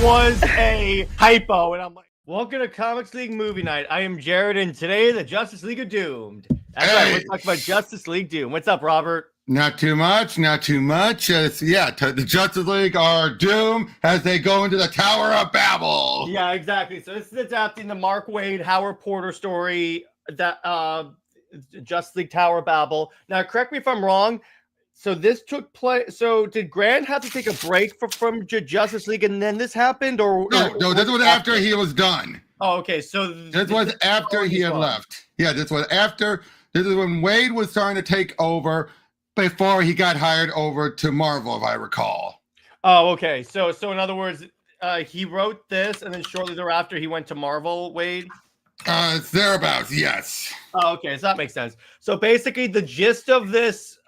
was a hypo, and I'm like, welcome to Comics League Movie Night. I am Jared, and today the Justice League are doomed. That's right, we're talking about Justice League Doom. What's up, Robert? Not too much. The Justice League are doomed as they go into the Tower of Babel. Yeah, exactly. So this is adapting the Mark Waid, Howard Porter story, that Justice League Tower of Babel. Now, correct me if I'm wrong. So this took place. So did Grant have to take a break from Justice League, and then this happened, or No, this was after he was done. Oh, okay. So this was after he had left. Yeah, this was after. This is when Waid was starting to take over before he got hired over to Marvel, if I recall. Oh, okay. So in other words, he wrote this, and then shortly thereafter, he went to Marvel. Waid. It's thereabouts, yes. Oh, okay, so that makes sense. So basically, the gist of this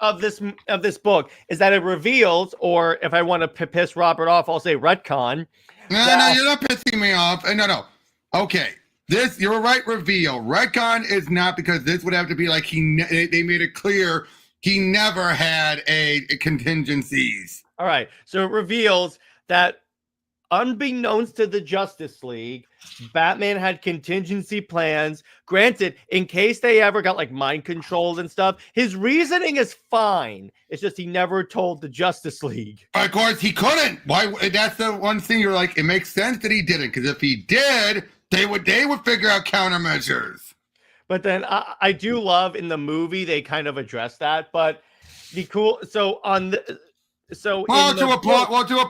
book is that it reveals, or if I want to piss Robert off, I'll say retcon. No, you're not pissing me off. No. Okay, you're right. Reveal retcon is not, because this would have to be like they made it clear he never had a contingencies. All right, so it reveals that, unbeknownst to the Justice League, Batman had contingency plans. Granted, in case they ever got like mind controlled and stuff, his reasoning is fine. It's just he never told the Justice League. Of course, he couldn't. Why? That's the one thing you're like, it makes sense that he didn't, because if he did, they would figure out countermeasures. But then I do love in the movie they kind of address that. But the cool to a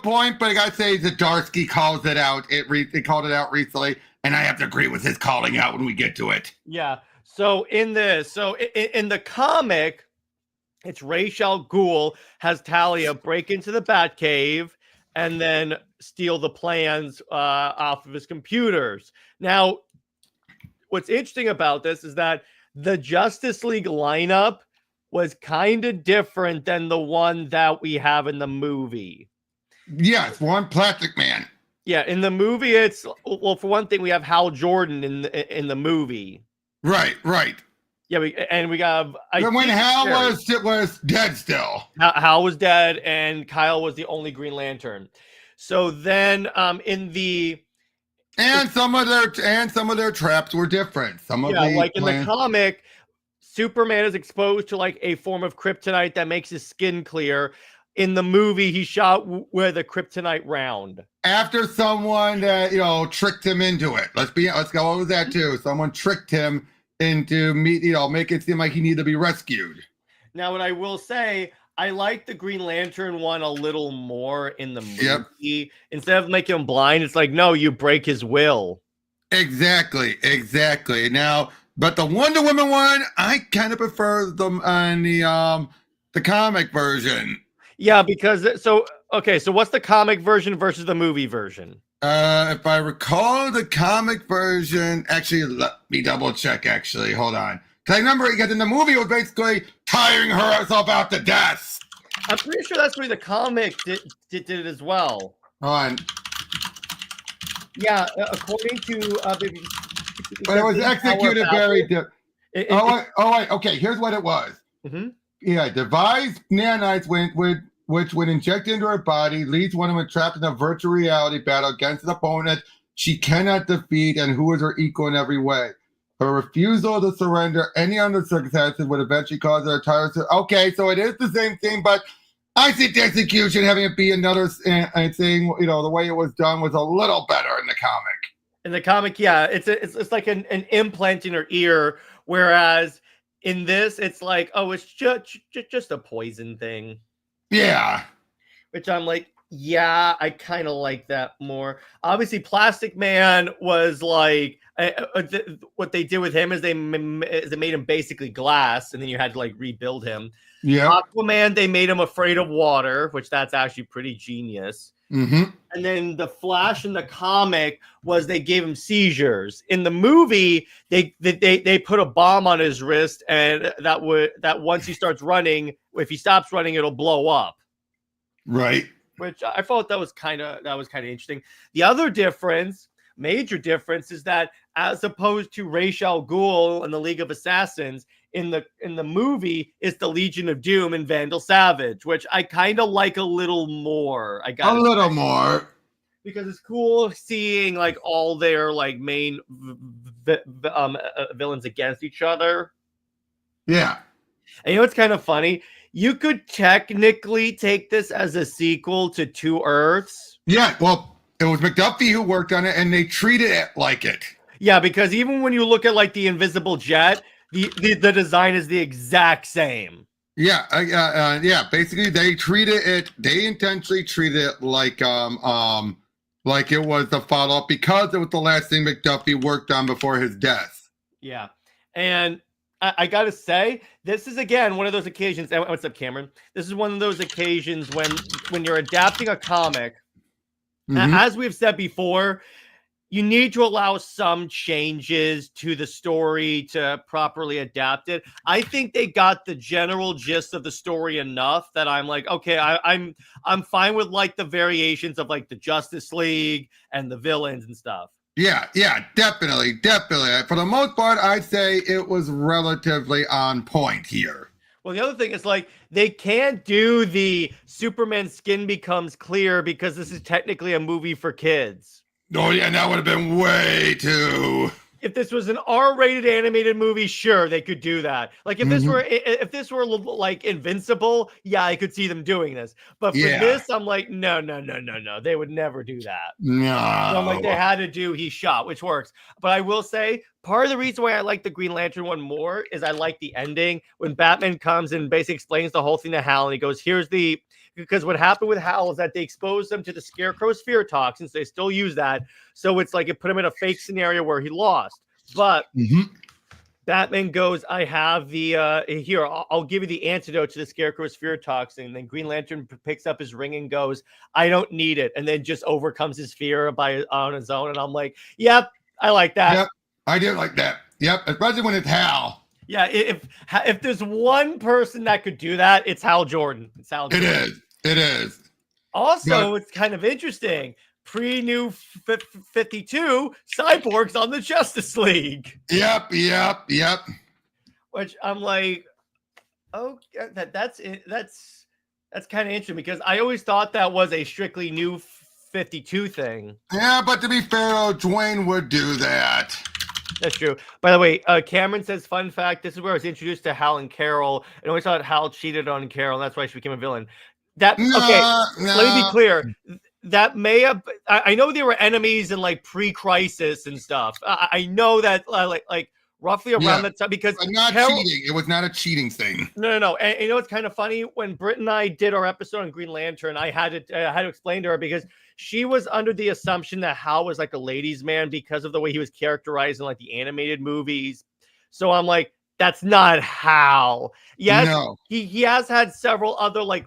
point, but I gotta say Zdarsky calls it out. They called it out recently, and I have to agree with his calling out when we get to it. Yeah. So in the comic, it's Ra's al Ghul has Talia break into the Batcave and then steal the plans off of his computers. Now, what's interesting about this is that the Justice League lineup was kind of different than the one that we have in the movie. Yes, one Plastic Man. Yeah, in the movie, it's, well, for one thing, we have Hal Jordan in the movie. Right. Yeah, we got. When Hal was dead still. Hal was dead, and Kyle was the only Green Lantern. So then, some of their traps were different. In the comic, Superman is exposed to like a form of kryptonite that makes his skin clear. In the movie, he shot with a kryptonite round. After someone tricked him into it. Let's go over that too. Someone tricked him into make it seem like he needed to be rescued. Now, what I will say, I like the Green Lantern one a little more in the movie. Yep. Instead of making him blind, it's like, no, you break his will. Exactly. Now, but the Wonder Woman one, I kind of prefer them on the comic version. Yeah, because so what's the comic version versus the movie version? If I recall the comic version, actually, let me double check. Actually, hold on. Because I remember, because in the movie, it was basically tiring herself out to death. I'm pretty sure that's where the comic did it as well. Hold on. Yeah, according to but it was executed very different. Okay, here's what it was. Mm-hmm. Yeah, devised nanites which when injected into her body leaves one of them trapped in a virtual reality battle against an opponent she cannot defeat and who is her equal in every way. Her refusal to surrender any under circumstances would eventually cause her entire... Okay, so it is the same thing, but I think the execution, having it be another thing, the way it was done was a little better in the comic. In the comic, yeah, it's like an implant in her ear, whereas in this, it's like, oh, it's just a poison thing. Yeah. Which I'm like, yeah, I kind of like that more. Obviously, Plastic Man was like, what they did with him is they made him basically glass, and then you had to like rebuild him. Yeah. Aquaman, they made him afraid of water, which that's actually pretty genius. Mm-hmm. And then the Flash in the comic was they gave him seizures. In the movie, they put a bomb on his wrist, and that once he starts running, if he stops running, it'll blow up. Right. Which I thought that was kind of interesting. The other major difference, is that as opposed to Ra's al Ghul and the League of Assassins, in the movie, it's the Legion of Doom and Vandal Savage, which I kind of like a little more. A little more. because it's cool seeing like all their like main villains against each other. Yeah. And you know what's kind of funny? You could technically take this as a sequel to Two Earths. Yeah, well, it was McDuffie who worked on it, and they treated it like it. Yeah, because even when you look at like the Invisible Jet, the design is the exact same. Yeah, yeah. Basically, they intentionally treated it like it was the follow-up because it was the last thing McDuffie worked on before his death. Yeah, and I gotta say, this is again one of those occasions. What's up, Cameron? This is one of those occasions when you're adapting a comic, as we've said before, you need to allow some changes to the story to properly adapt it. I think they got the general gist of the story enough that I'm like, okay, I'm fine with like the variations of like the Justice League and the villains and stuff. Yeah, definitely. For the most part, I'd say it was relatively on point here. Well, the other thing is like they can't do the Superman skin becomes clear because this is technically a movie for kids. Oh yeah, that would have been way too. If this was an R-rated animated movie, sure, they could do that. Like if this were like Invincible, yeah, I could see them doing this. But for this, I'm like, no, they would never do that. No, so I'm like, they had to do He Shot, which works. But I will say, part of the reason why I like the Green Lantern one more is I like the ending when Batman comes and basically explains the whole thing to Hal, and he goes, because what happened with Hal is that they exposed them to the Scarecrow's fear toxins. They still use that. So it's like it put him in a fake scenario where he lost. But Batman goes, I have the, here, I'll give you the antidote to the Scarecrow's fear toxin. And then Green Lantern picks up his ring and goes, I don't need it. And then just overcomes his fear on his own. And I'm like, yep, I like that. Yep, I did like that. Yep, especially when it's Hal. Yeah, if there's one person that could do that, it's Hal Jordan. It's Hal Jordan. It is. Also, it's kind of interesting. Pre-New 52, Cyborg's on the Justice League. Yep. Which I'm like, oh, that's kind of interesting because I always thought that was a strictly New 52 thing. Yeah, but to be fair, Dwayne would do that. That's true. By the way, Cameron says, fun fact, this is where I was introduced to Hal and Carol, and I always thought Hal cheated on Carol, and that's why she became a villain. Let me be clear. That may have, I know they were enemies in like pre-crisis and stuff. I know that like roughly around that time because not cheating. It was not a cheating thing. No. And you know what's kind of funny? When Britt and I did our episode on Green Lantern, I had to explain to her because she was under the assumption that Hal was like a ladies' man because of the way he was characterized in like the animated movies. So I'm like, that's not Hal. Yes, no. He has had several other like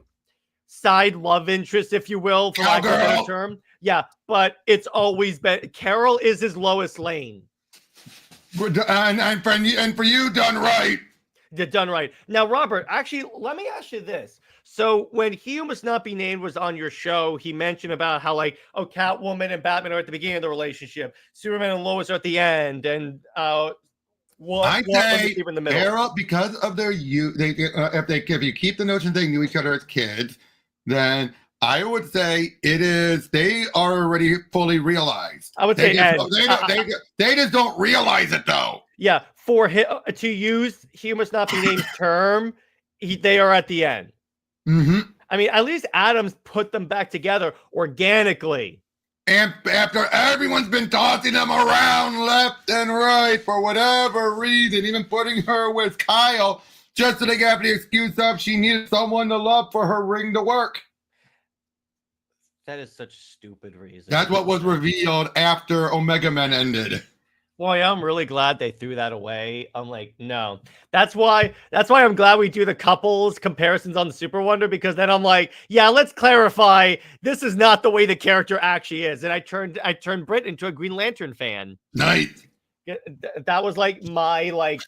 side love interests, if you will, for lack of a better term. Yeah, but it's always been Carol is his Lois Lane. And for you, done right. Done right. Now, Robert, actually, let me ask you this. So when He Who Must Not Be Named was on your show, he mentioned about how like, Catwoman and Batman are at the beginning of the relationship, Superman and Lois are at the end, and in the middle. Carol, because of their youth, if you keep the notion they knew each other as kids, then I would say they are already fully realized. I would say they just don't realize it though. Yeah, for to use He Who Must Not Be Named term, they are at the end. I mean, at least Adams put them back together organically. And after everyone's been tossing them around left and right for whatever reason, even putting her with Kyle, just so they got the excuse of she needed someone to love for her ring to work. That is such a stupid reason. That's what was revealed after Omega Men ended. Boy, I'm really glad they threw that away. I'm like, no. That's why I'm glad we do the couples comparisons on the Super Wonder, because then I'm like, yeah, let's clarify. This is not the way the character actually is. And I turned Britt into a Green Lantern fan. Nice. That was like my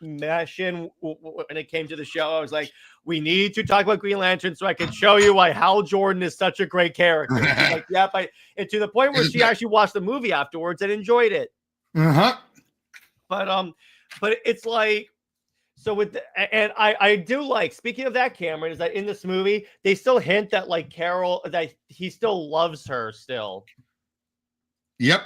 mission when it came to the show. I was like, we need to talk about Green Lantern so I can show you why Hal Jordan is such a great character. She's like, yep. And to the point where she actually watched the movie afterwards and enjoyed it. But it's like, So and I do like, speaking of that, Cameron, is that in this movie they still hint that like Carol, that he still loves her still. Yep.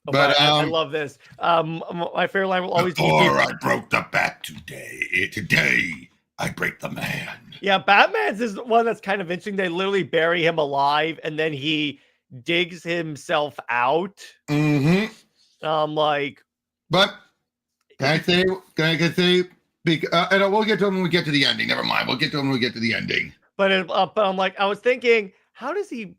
But I love this. My favorite line will always before be, I broke the bat today I break the man. Yeah, Batman's is one that's kind of interesting. They literally bury him alive and then he digs himself out. Like, but can I say? And we'll get to him when we get to the ending. Never mind. We'll get to him when we get to the ending. But I'm like, I was thinking, how does he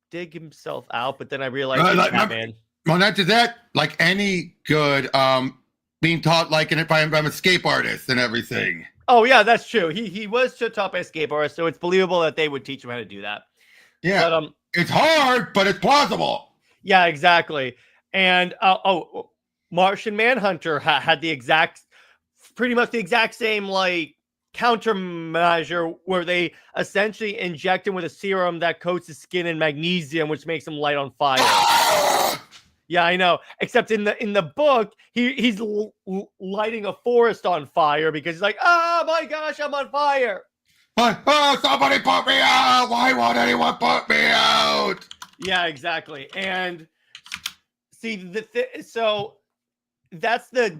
dig himself out? But then I realized Batman. Well, not just that. Like any good, being taught like if I'm an escape artist and everything. Oh yeah, that's true. He was taught by escape artist, so it's believable that they would teach him how to do that. Yeah, but, it's hard, but it's plausible. Yeah, exactly. And Martian Manhunter had pretty much the exact same like countermeasure where they essentially inject him with a serum that coats his skin in magnesium, which makes him light on fire. Yeah, I know. Except in the book, he's lighting a forest on fire because he's like, oh my gosh, I'm on fire. Oh, somebody put me out. Why won't anyone put me out? Yeah, exactly. And see, so that's the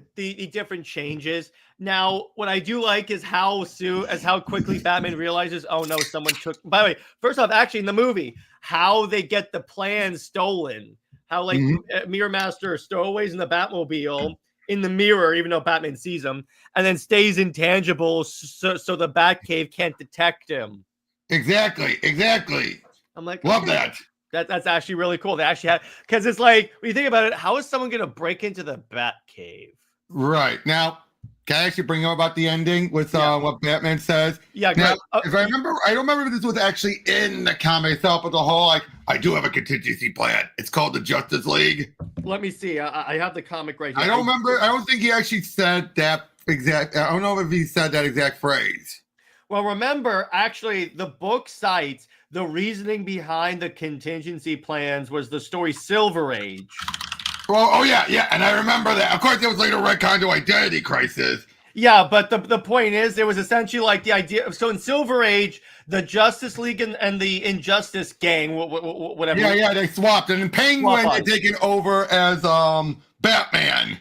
different changes. Now, what I do like is how quickly Batman realizes, oh no, someone took. By the way, first off, actually in the movie, how they get the plans stolen. How like Mirror Master stowaways in the Batmobile in the mirror, even though Batman sees him, and then stays intangible so the Batcave can't detect him. Exactly. I'm like, love that. That's actually really cool. They actually had, because it's like when you think about it, how is someone going to break into the Batcave? Right now, can I actually bring up about the ending with what Batman says? Yeah. Now, if I remember, I don't remember if this was actually in the comic itself, but the whole like, I do have a contingency plan. It's called the Justice League. Let me see. I have the comic right here. I don't remember. I don't think he actually said that exact. I don't know if he said that exact phrase. Well, remember, actually, the book cites the reasoning behind the contingency plans was the story Silver Age. Well, oh yeah, and I remember that. Of course, it was later retconned to Identity Crisis. Yeah, but the point is, there was essentially like the idea. So in Silver Age, the Justice League and the Injustice Gang, whatever. Yeah, they swapped, and then Penguin had taken over as Batman.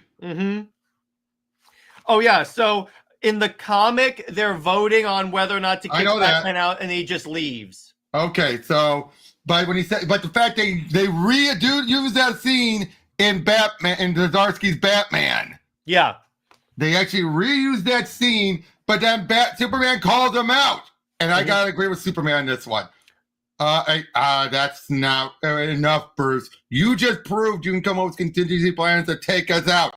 Oh yeah, so in the comic, they're voting on whether or not to kick Batman out, and he just leaves. Okay, so but the fact they use that scene in Batman, in Zdarsky's Batman. Yeah. They actually reused that scene, but then Superman calls him out. And I gotta agree with Superman on this one. That's not enough, Bruce. You just proved you can come up with contingency plans to take us out.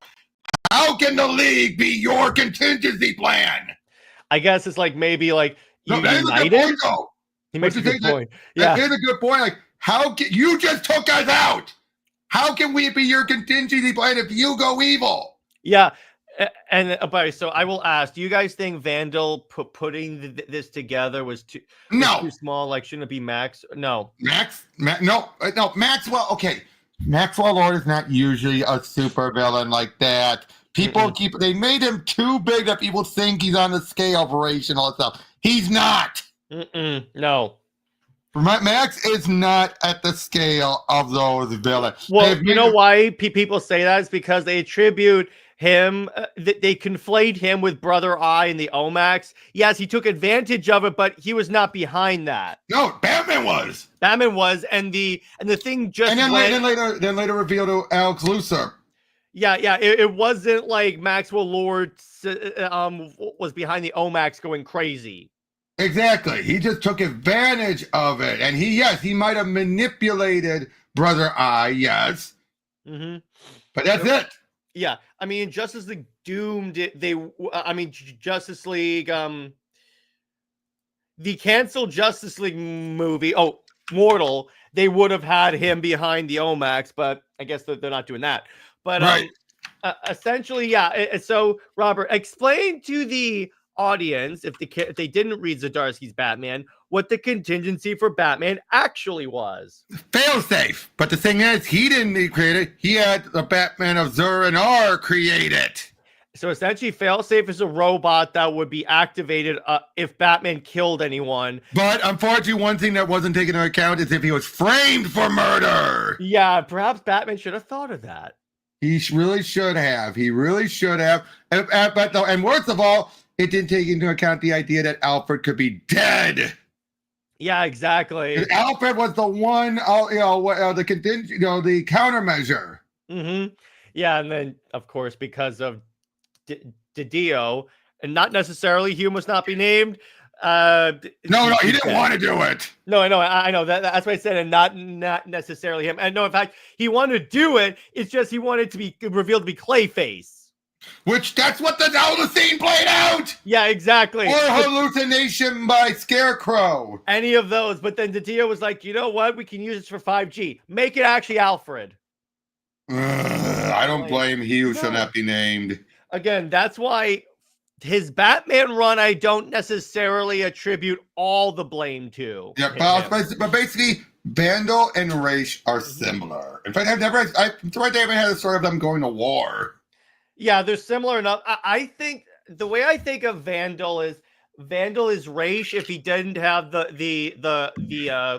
How can the League be your contingency plan? I guess it's like maybe like you united. He makes a good point. Yeah, that is a good point. Like, how can you just took us out? How can we be your contingency plan if you go evil? Yeah, and so I will ask: do you guys think Vandal putting this together was too small? Like, shouldn't it be Max? No, no, Maxwell. Okay, Maxwell Lord is not usually a super villain like that. People they made him too big that people think he's on the scale of race and all that stuff. He's not. No. Max is not at the scale of those villains. Well, you know why people say that is because they attribute him, they conflate him with Brother Eye and the Omax. Yes, he took advantage of it, but he was not behind that. No, Batman was. And the thing just then later revealed to Alex Luthor. Yeah, it wasn't like Maxwell Lord was behind the Omax going crazy. Exactly. He just took advantage of it. And he might have manipulated Brother Eye, yes. But that's it. Yeah. I mean, Justice League doomed it. Justice League, the canceled Justice League movie, Mortal, they would have had him behind the Omax, but I guess they're not doing that. But essentially, yeah. So, Robert, explain to the audience, if they didn't read Zdarsky's Batman, what the contingency for Batman actually was. Failsafe. But the thing is, he didn't create it. He had the Batman of Zur and R create it. So essentially, Failsafe is a robot that would be activated if Batman killed anyone. But unfortunately, one thing that wasn't taken into account is if he was framed for murder. Yeah, perhaps Batman should have thought of that. He really should have. He really should have. And worst of all, it didn't take into account the idea that Alfred could be dead. Yeah, exactly. Alfred was the one, the countermeasure. Mm-hmm. Yeah, and then of course because of Didio, and not necessarily Hume must not be named. No, he didn't want to do it. No, I know, I know that's what I said, and not necessarily him. And no, in fact, he wanted to do it. It's just he wanted to be revealed to be Clayface. Which that's what how the scene played out. Yeah, exactly. Or hallucination by Scarecrow. Any of those. But then Didio was like, you know what? We can use this for 5G. Make it actually Alfred. I don't blame he who shall not be named. Again, that's why his Batman run, I don't necessarily attribute all the blame to. Yeah, but basically, Vandal and Raish are similar. In fact, I haven't had a story of them going to war. Yeah, they're similar enough. I think the way I think of Vandal is Raish if he didn't have the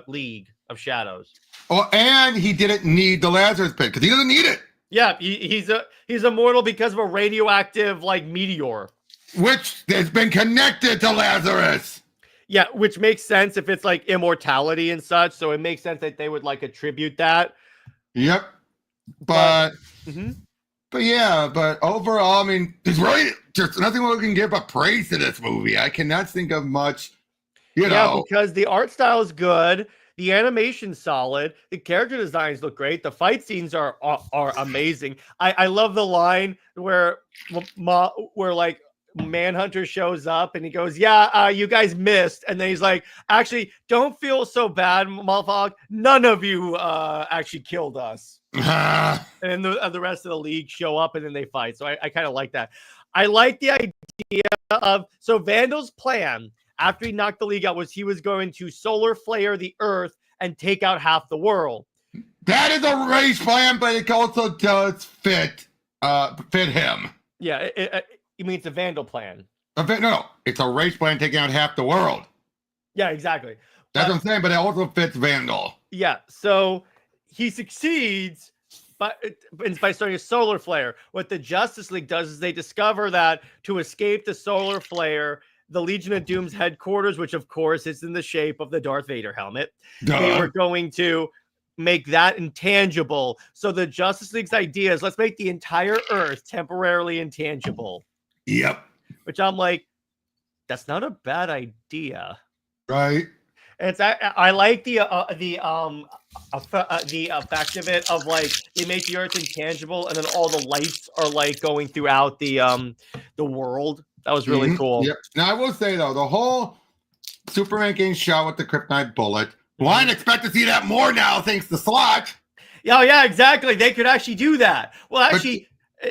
League of Shadows. Oh, and he didn't need the Lazarus Pit because he doesn't need it. Yeah, he's immortal because of a radioactive meteor, which has been connected to Lazarus. Yeah, which makes sense if it's immortality and such. So it makes sense that they would attribute that. Yep, but overall, I mean, there's really just nothing we can give but praise to this movie. I cannot think of much. Yeah, because the art style is good. The animation's solid. The character designs look great. The fight scenes are amazing. I love the line where Manhunter shows up and he goes, "Yeah, you guys missed," and then he's like, "Actually, don't feel so bad, motherfucker. None of you actually killed us." And then the rest of the league show up and then they fight. So I kind of like that. I like the idea of Vandal's plan. After he knocked the league out, was he was going to solar flare the Earth and take out half the world. That is a race plan, but it also does fit him. Yeah, you mean it's a Vandal plan? No, it's a race plan taking out half the world. Yeah, exactly. That's what I'm saying, but it also fits Vandal. Yeah, so he succeeds by starting a solar flare. What the Justice League does is they discover that to escape the solar flare, the Legion of Doom's headquarters, which of course is in the shape of the Darth Vader helmet, they were going to make that intangible. So the Justice League's idea is let's make the entire Earth temporarily intangible. Yep. Which I'm like, that's not a bad idea. Right. And I like the effect of it of they make the Earth intangible and then all the lights are going throughout the world. That was really cool. Yep. Now I will say though, the whole Superman getting shot with the kryptonite bullet. Well, I expect to see that more now, thanks to Slott. Yeah, exactly. They could actually do that. Well, actually,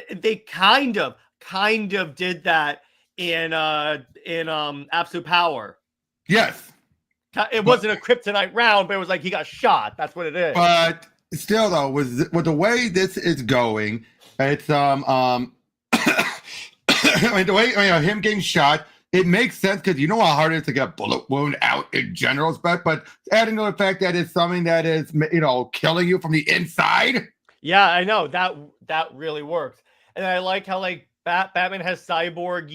they kind of did that in Absolute Power. Yes. It wasn't a kryptonite round, but it was he got shot. That's what it is. But still, though, with the way this is going, it's I mean, the way him getting shot, it makes sense because you know how hard it is to get a bullet wound out in general respect, but adding to the fact that it's something that is killing you from the inside. Yeah, I know that really works, and I like how Batman has Cyborg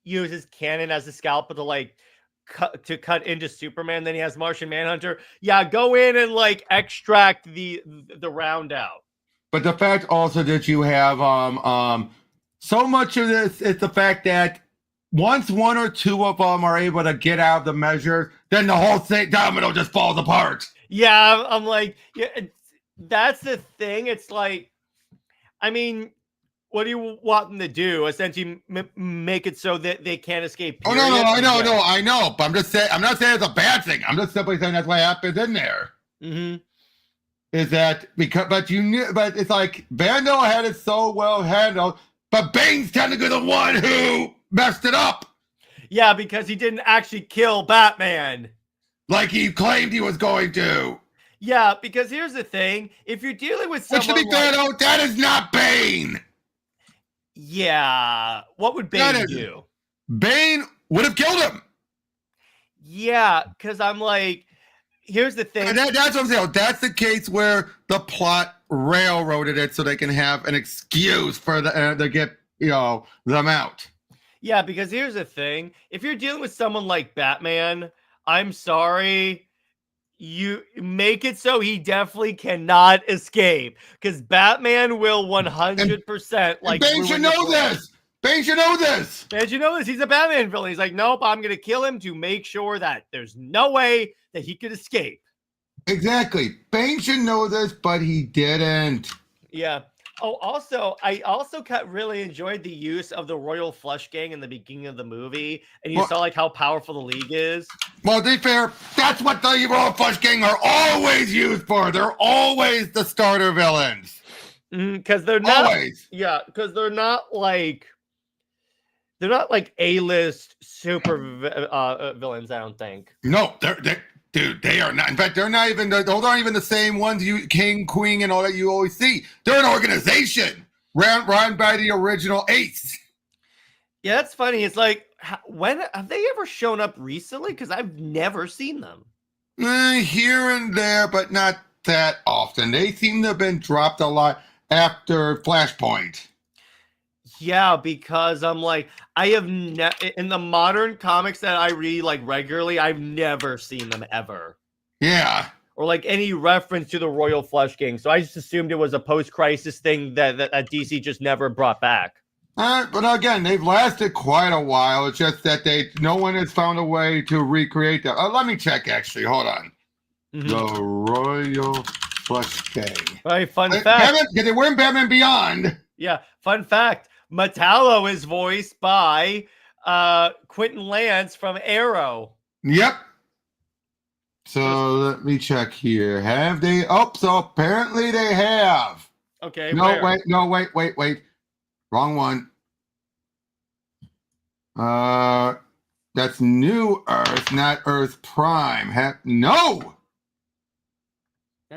use his cannon as a scalpel to cut into Superman. Then he has Martian Manhunter. Yeah, go in and extract the round out. But the fact also that you have so much of this is the fact that once one or two of them are able to get out of the measure, then the whole domino just falls apart. Yeah, I'm that's the thing. It's I mean, what do you want them to do? Essentially, make it so that they can't escape. Period? Oh no, I know. But I'm just saying. I'm not saying it's a bad thing. I'm just simply saying that's what happens in there. Mm-hmm. Is that because? But you knew. But it's Vandal had it so well handled. But Bane's technically the one who messed it up. Yeah, because he didn't actually kill Batman. Like he claimed he was going to. Yeah, because here's the thing. If you're dealing with someone that is not Bane. Yeah. What would That Bane is- do? Bane would have killed him. Yeah, because I'm like, here's the thing. And that's what I'm saying. That's the case where the plot railroaded it so they can have an excuse for to get them out. Yeah, because here's the thing. If you're dealing with someone like Batman, I'm sorry. You make it so he definitely cannot escape because Batman will 100% like. Bane should know this. Bane should know this. Bane should know this. He's a Batman villain. He's like, nope, I'm going to kill him to make sure that there's no way that he could escape. Exactly. Bane should know this, but he didn't. Yeah. Oh, also, I also really enjoyed the use of the Royal Flush Gang in the beginning of the movie, and you saw like how powerful the League is. Well, to be fair, that's what the Royal Flush Gang are always used for. They're always the starter villains. Because they're not. Always. Yeah, because they're not like A-list super villains. I don't think. No, dude, they are not. In fact, they're not even. Those aren't even the same ones. You King, Queen, and all that you always see. They're an organization run by the original Ace. Yeah, that's funny. It's like, when have they ever shown up recently? Because I've never seen them. Here and there, but not that often. They seem to have been dropped a lot after Flashpoint. Yeah, because I'm like, I have in the modern comics that I read like regularly, I've never seen them ever. Yeah. Or like any reference to the Royal Flush Gang. So I just assumed it was a post-crisis thing that DC just never brought back. But again, they've lasted quite a while. It's just that no one has found a way to recreate that. Let me check, actually. Hold on. The Royal Flush Gang. Right, fun fact. They were in Batman Beyond. Yeah, fun fact. Metallo is voiced by Quentin Lance from Arrow. Yep. So let me check here. Have they? Oh, so apparently they have. Okay. No, wait. Wrong one. That's New Earth, not Earth Prime. No.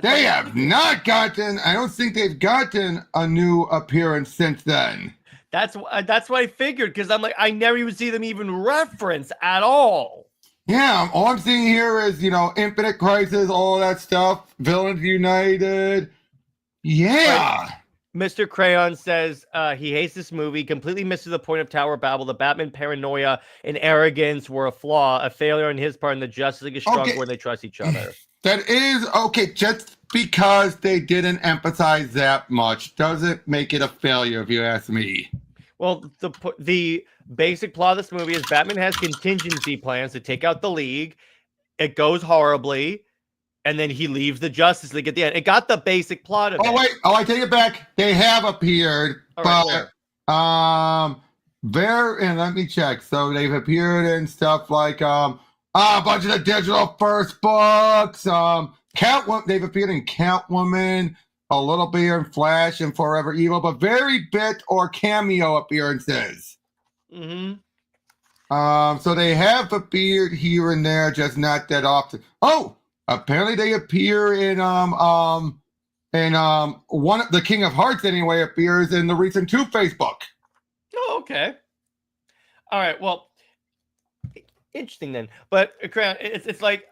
They have not gotten. I don't think they've gotten a new appearance since then. That's what I figured, because I'm like, I never even see them even reference at all. Yeah, all I'm seeing here is, Infinite Crisis, all that stuff, Villains United. Yeah. Right. Mr. Crayon says he hates this movie, completely misses the point of Tower of Babel. The Batman paranoia and arrogance were a flaw, a failure on his part, and the Justice League is strong where they trust each other. That is okay. Just because they didn't emphasize that much doesn't make it a failure, if you ask me. Well, the basic plot of this movie is Batman has contingency plans to take out the League. It goes horribly, and then he leaves the Justice League at the end. It got the basic plot of it. Wait. I take it back. They have appeared, and let me check. So they've appeared in stuff like a bunch of the digital first books. Catwoman. They've appeared in Catwoman, a little bit in Flash and Forever Evil, but very bit or cameo appearances. So they have appeared here and there, just not that often. Oh, apparently they appear in one the King of Hearts anyway appears in the recent Two-Face book. Oh, okay. All right. Well, interesting then. But it's like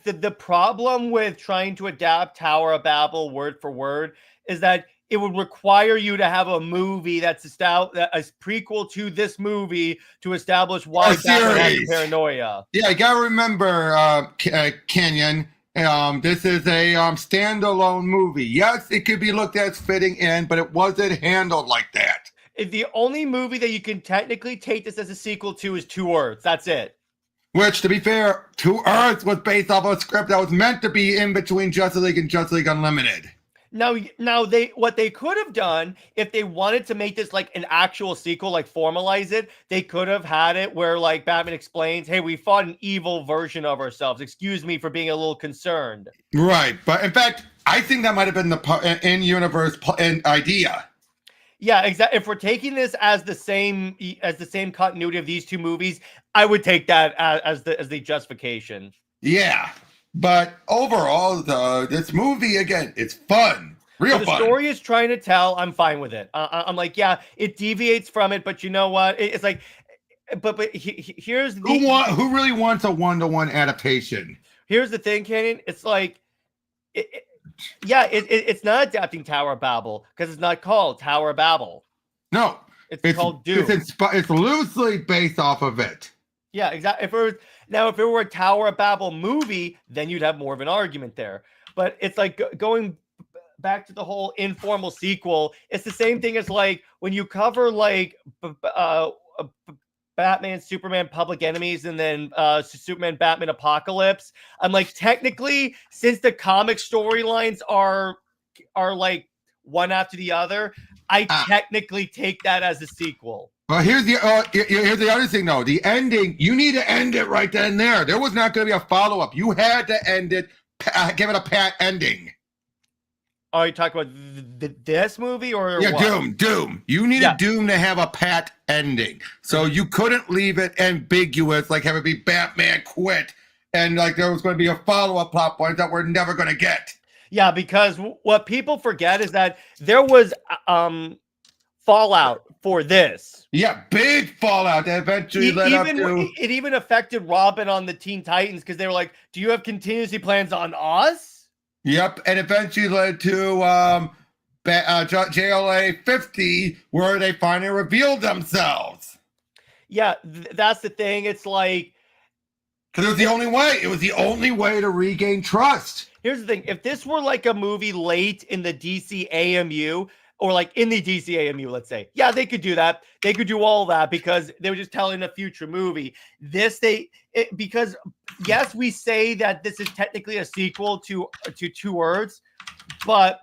the problem with trying to adapt Tower of Babel word for word is that it would require you to have a movie that's a prequel to this movie to establish why Batman has paranoia. Yeah, I gotta remember, Kenyon. This is a standalone movie. Yes, it could be looked at as fitting in, but it wasn't handled like that. The only movie that you can technically take this as a sequel to is Two Earths. That's it. Which, to be fair, Two Earths was based off of a script that was meant to be in between Justice League and Justice League Unlimited. Now, what they could have done if they wanted to make this like an actual sequel, like formalize it, they could have had it where like Batman explains, "Hey, we fought an evil version of ourselves. Excuse me for being a little concerned." Right, but in fact, I think that might have been the in-universe idea. Yeah, exactly. If we're taking this as the same continuity of these two movies, I would take that as the justification. Yeah. But overall, this movie, again, it's fun. Real the fun. story is trying to tell, I'm fine with it. I'm like, yeah, it deviates from it, but you know what? It's like, here's the Who really wants a one-to-one adaptation? Here's the thing, Canyon. It's like, it's not adapting Tower of Babel because it's not called Tower of Babel. No, it's called Doom. It's loosely based off of it. Yeah, exactly. If it were a Tower of Babel movie, then you'd have more of an argument there. But it's like going back to the whole informal sequel. It's the same thing as like when you cover like Batman, Superman, Public Enemies, and then Superman, Batman, Apocalypse. I'm like, technically, since the comic storylines are like one after the other, I technically take that as a sequel. Well, here's the other thing, though. The ending, you need to end it right then and there. There was not going to be a follow-up. You had to end it, give it a pat ending. Are you talking about this movie or what? Doom. You needed Doom to have a pat ending. So you couldn't leave it ambiguous, like have it be Batman quit, and like there was going to be a follow-up plot point that we're never going to get. Yeah, because what people forget is that there was fallout for this. Yeah, big fallout that eventually led up to... It even affected Robin on the Teen Titans because they were like, do you have contingency plans on us? Yep, and eventually led to JLA 50, where they finally revealed themselves. Yeah, that's the thing. It's like... Because it was the only way. It was the only way to regain trust. Here's the thing. If this were like a movie late in the DC AMU, or like in the DC AMU, let's say, yeah, they could do that. They could do all that because they were just telling a future movie. Because yes, we say that this is technically a sequel to Two Earths, but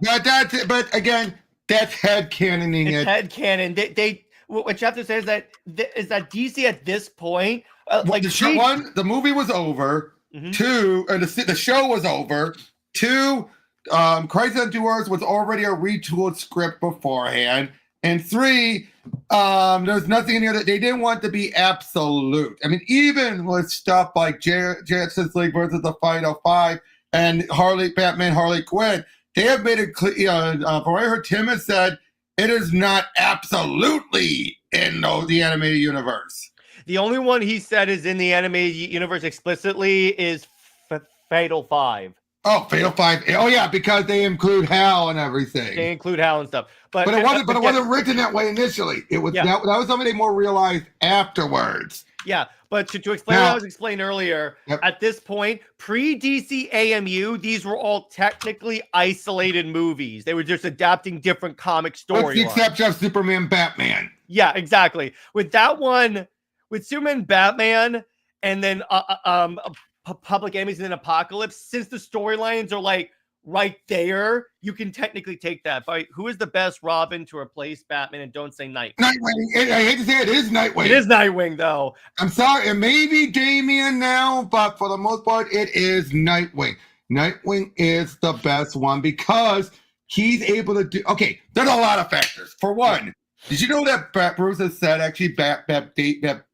again, that's headcanoning it. Headcanon. What you have to say is that DC at this point, the movie was over. Mm-hmm. 2, and the show was over. 2, Crisis on Two Earths was already a retooled script beforehand. And 3, there's nothing in here that they didn't want to be absolute. I mean, even with stuff like Justice League versus the Final 5 and Batman Harley Quinn, they have made it clear. From what I heard Tim has said, it is not absolutely in the animated universe. The only one he said is in the animated universe explicitly is Fatal 5. Oh, Fatal 5. Oh, yeah, because they include Hal and everything. They include Hal and stuff. But it wasn't written that way initially. It was that was something they more realized afterwards. Yeah, but to explain what I was explaining earlier, at this point, pre-DC AMU, these were all technically isolated movies. They were just adapting different comic storylines. With the exception of Superman, Batman. Yeah, exactly. With that one... With Superman, Batman, and then Public Enemies and then Apocalypse, since the storylines are like right there, you can technically take that. But who is the best Robin to replace Batman? And don't say Nightwing. Nightwing. I hate to say it is Nightwing. It is Nightwing, though. I'm sorry. It may be Damian now, but for the most part, it is Nightwing. Nightwing is the best one because he's able to do... Okay, there's a lot of factors. For one, did you know that Bruce has said actually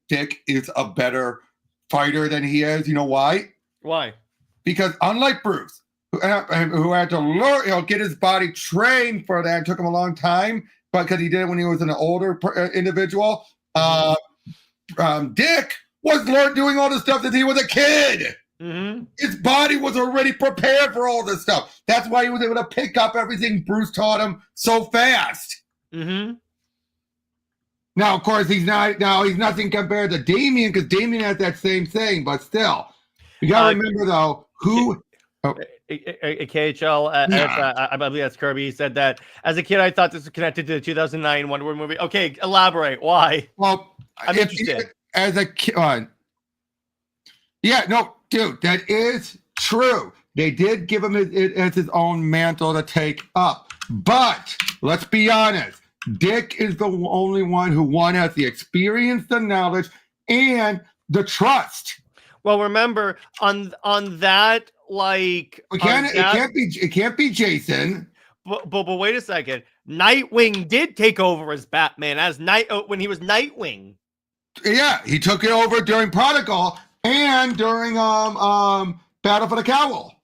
Dick is a better fighter than he is? You know why? Why? Because unlike Bruce, who had to learn, get his body trained for that, it took him a long time, but because he did it when he was an older individual. Dick was doing all this stuff since he was a kid. Mm-hmm. His body was already prepared for all this stuff. That's why he was able to pick up everything Bruce taught him so fast. Mm-hmm. Now, of course, he's nothing compared to Damian because Damian has that same thing, but still. You got to remember, though, who... KHL, I believe that's Kirby, said that, as a kid, I thought this was connected to the 2009 Wonder Woman movie. Okay, elaborate. Why? Well, I'm interested. As a kid... dude, that is true. They did give him his own mantle to take up. But, let's be honest, Dick is the only one who has the experience, the knowledge, and the trust. Well, remember on that, like it can't be Jason. But wait a second. Nightwing did take over as Batman when he was Nightwing. Yeah, he took it over during Prodigal and during Battle for the Cowl.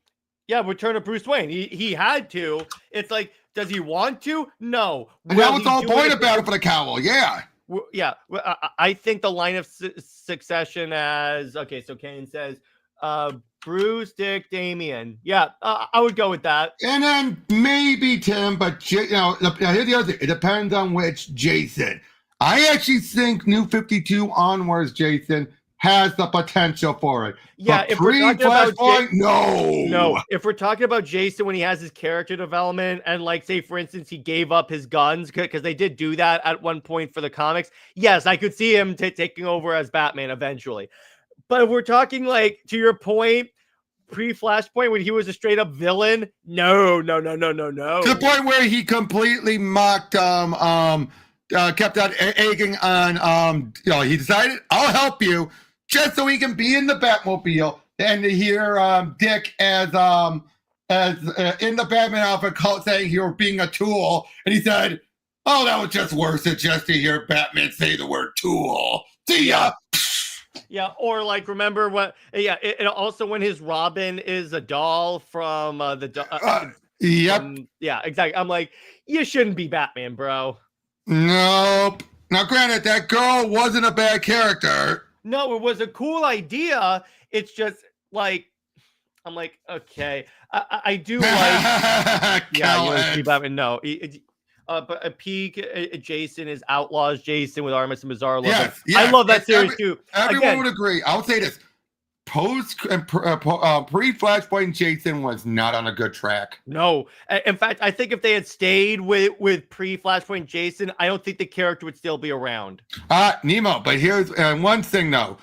Yeah, Return of Bruce Wayne. He had to. It's like Does he want to? No. And that was the whole point about it for the Cowl. Yeah. Yeah. I think the line of succession as okay. So Kane says, Bruce, Dick, Damien. Yeah, I would go with that. And then maybe Tim, but here's the other thing. It depends on which Jason. I actually think New 52 onwards, Jason, has the potential for it. Yeah, if we're talking about no. If we're talking about Jason when he has his character development and like say for instance he gave up his guns because they did do that at one point for the comics. Yes, I could see him taking over as Batman eventually. But if we're talking like to your point, pre-Flashpoint when he was a straight up villain, no. To the point where he completely mocked kept on egging on he decided I'll help you just so he can be in the Batmobile and to hear Dick as in the Batman outfit saying you were being a tool, and he said, oh, that was just worse than just to hear Batman say the word tool. See ya. Yeah, or like remember what? Yeah, it also when his Robin is a doll from yep. Yeah, exactly. I'm like, you shouldn't be Batman, bro. Nope. Now, granted, that girl wasn't a bad character. No, it was a cool idea. It's just like, I'm like, okay, I do like. Yeah, you want to see Batman? No, but a peak Jason is Outlaws Jason with Artemis and Bizarro. Yes, I love that series too. Everyone would agree. I would say this: post and pre-Flashpoint Jason was not on a good track. No, in fact, I think if they had stayed with pre-Flashpoint Jason, I don't think the character would still be around. Nemo, but here's one thing though: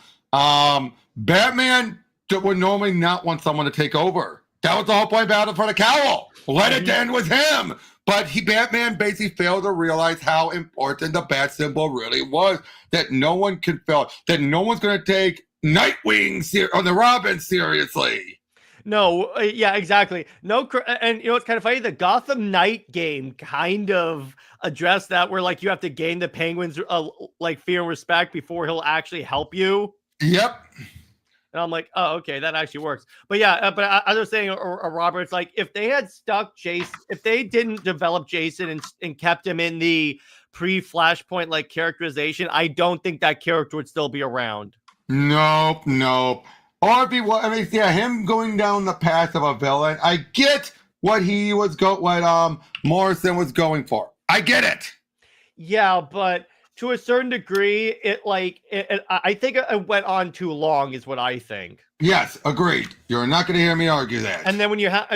Batman would normally not want someone to take over. That was the whole point about it for the Cowl. Let it end with him. But Batman basically failed to realize how important the bat symbol really was. That no one could fail. That no one's going to take Nightwing or the Robin seriously. No, yeah, exactly. No, and you know it's kind of funny. The Gotham Knight game kind of addressed that, where like you have to gain the Penguin's like fear and respect before he'll actually help you. Yep. And I'm like, oh, okay, that actually works. But yeah, but I was saying, Robert, it's like if they had stuck Jason, if they didn't develop Jason and kept him in the pre-Flashpoint like characterization, I don't think that character would still be around. Nope. Or if him going down the path of a villain. I get what he was what Morrison was going for. I get it. Yeah, but to a certain degree, I think it went on too long, is what I think. Yes, agreed. You're not going to hear me argue that. And then when you have,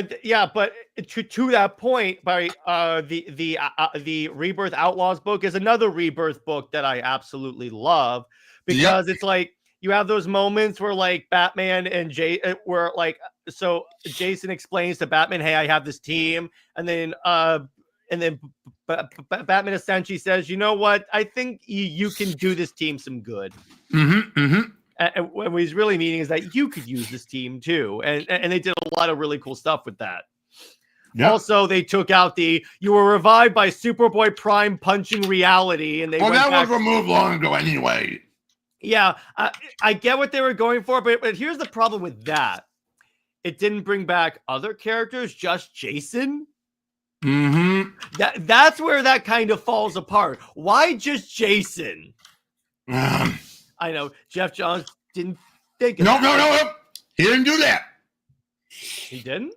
but to that point, by the Rebirth Outlaws book is another Rebirth book that I absolutely love because it's like you have those moments where like Batman and so Jason explains to Batman, "Hey, I have this team," and then Batman essentially says, you know what? I think you can do this team some good. And what he's really meaning is that you could use this team too. And they did a lot of really cool stuff with that. Yep. Also, they took out you were revived by Superboy Prime punching reality. And that was removed long ago anyway. Yeah, I get what they were going for. But here's the problem with that. It didn't bring back other characters, just Jason. That's where that kind of falls apart. Why just Jason? I know Jeff Johns didn't think of that. No. He didn't do that. He didn't?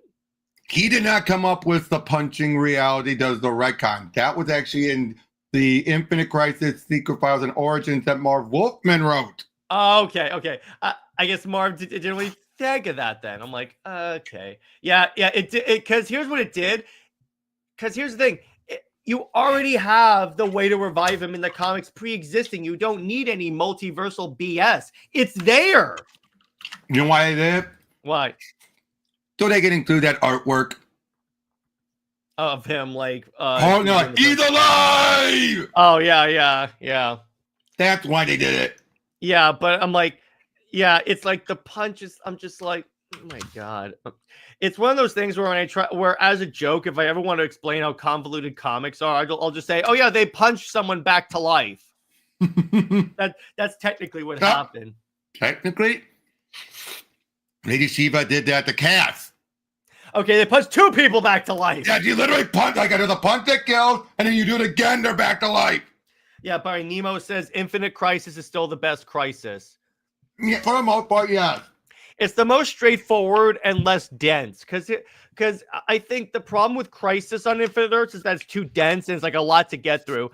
He did not come up with the punching reality does the retcon. That was actually in the Infinite Crisis Secret Files and Origins that Marv Wolfman wrote. Oh, okay. I guess Marv didn't really think of that then. I'm like, okay. Yeah, it did. Because here's what it did. Because here's the thing. You already have the way to revive him in the comics pre-existing. You don't need any multiversal BS. It's there. You know why they did it? Why? So they're getting through that artwork. Of him, like... oh, no. He's alive! Oh, yeah. That's why they did it. Yeah, but I'm like... Yeah, it's like the punches... I'm just like... Oh, my God. It's one of those things where as a joke, if I ever want to explain how convoluted comics are, I'll just say, oh yeah, they punched someone back to life. That's technically what happened. Technically? Lady Shiva did that to Cass. Okay, they punch 2 people back to life. Yeah, you literally punch, like there's a punch that killed, and then you do it again, they're back to life. Yeah, Barry Nemo says Infinite Crisis is still the best Crisis. Yeah, for the most part, yeah. It's the most straightforward and less dense because I think the problem with Crisis on Infinite Earths is that it's too dense and it's like a lot to get through.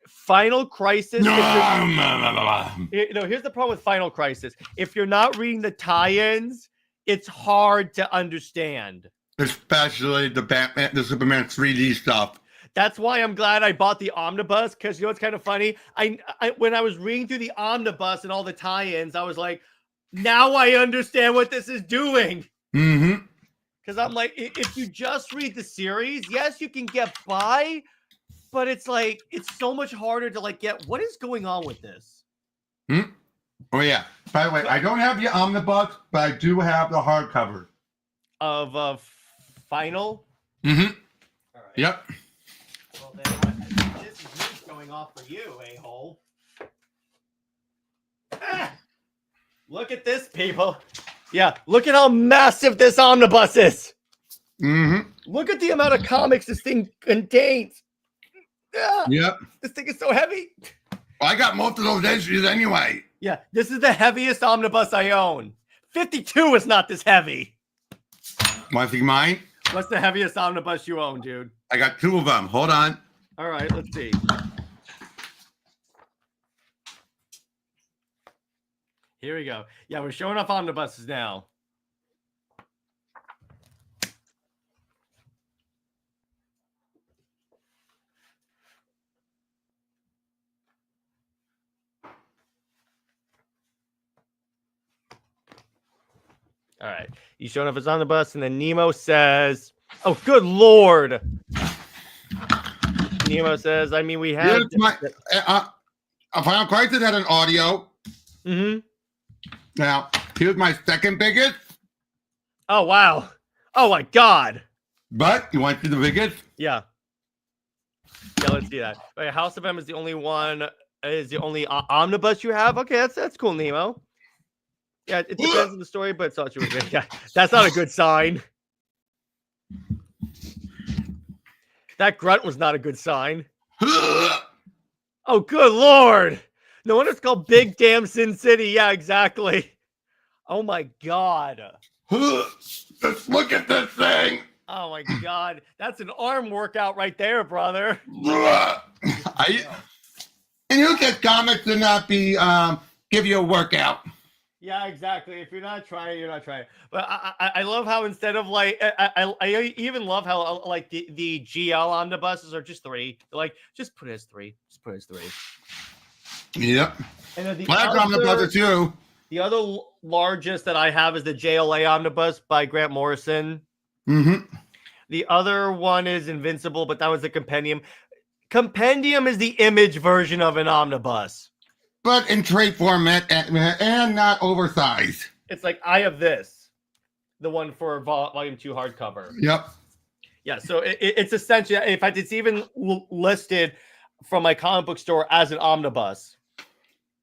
Final Crisis. Here's the problem with Final Crisis. If you're not reading the tie-ins, it's hard to understand. Especially the Superman 3D stuff. That's why I'm glad I bought the omnibus, because you know what's kind of funny? I when I was reading through the omnibus and all the tie-ins, I was like, now I understand what this is doing. Mm-hmm. Because I'm like, if you just read the series, yes, you can get by, but it's like it's so much harder to like get what is going on with this. Oh yeah. By the way, I don't have the omnibus, but I do have the hardcover of Final. Mm-hmm. All right. Yep. Well, then this is news going off for you, a-hole. Ah! Look at this, people. Yeah, look at how massive this omnibus is. Mm-hmm. Look at the amount of comics this thing contains. Yep. This thing is so heavy. I got most of those issues anyway. Yeah, this is the heaviest omnibus I own. 52 is not this heavy. Want to see mine? What's the heaviest omnibus you own, dude? I got 2 of them. Hold on. All right, let's see. Here we go. Yeah, we're showing off omnibuses now. All right. You showing off his omnibus, and then Nemo says, oh, good Lord. Nemo says, I mean, we have... Here's my... Final Crisis had an audio. Mm-hmm. Now, here's my second biggest. Oh, wow. Oh, my God. But, you want to see the biggest? Yeah. Yeah, let's see that. Wait, House of M is the only one, is the only omnibus you have? Okay, that's cool, Nemo. Yeah, it depends on the story, but it's not true. Yeah, that's not a good sign. That grunt was not a good sign. Oh, good Lord. No wonder it's called Big Damn Sin City. Yeah, exactly. Oh, my God. Just look at this thing. Oh, my God. That's an arm workout right there, brother. And you get comics to not be, give you a workout. Yeah, exactly. If you're not trying, you're not trying. But I love how instead of like, I even love how like the GL omnibuses are just 3. They're like, just put it as 3. Just put it as 3. Yep. And then Black omnibus too. The other largest that I have is the JLA omnibus by Grant Morrison. Mm-hmm. The other one is Invincible, but that was the compendium. Compendium is the image version of an omnibus. But in trade format and not oversized. It's like, I have this. The one for volume 2 hardcover. Yep. Yeah, so it's essentially, in fact, it's even listed from my comic book store as an omnibus.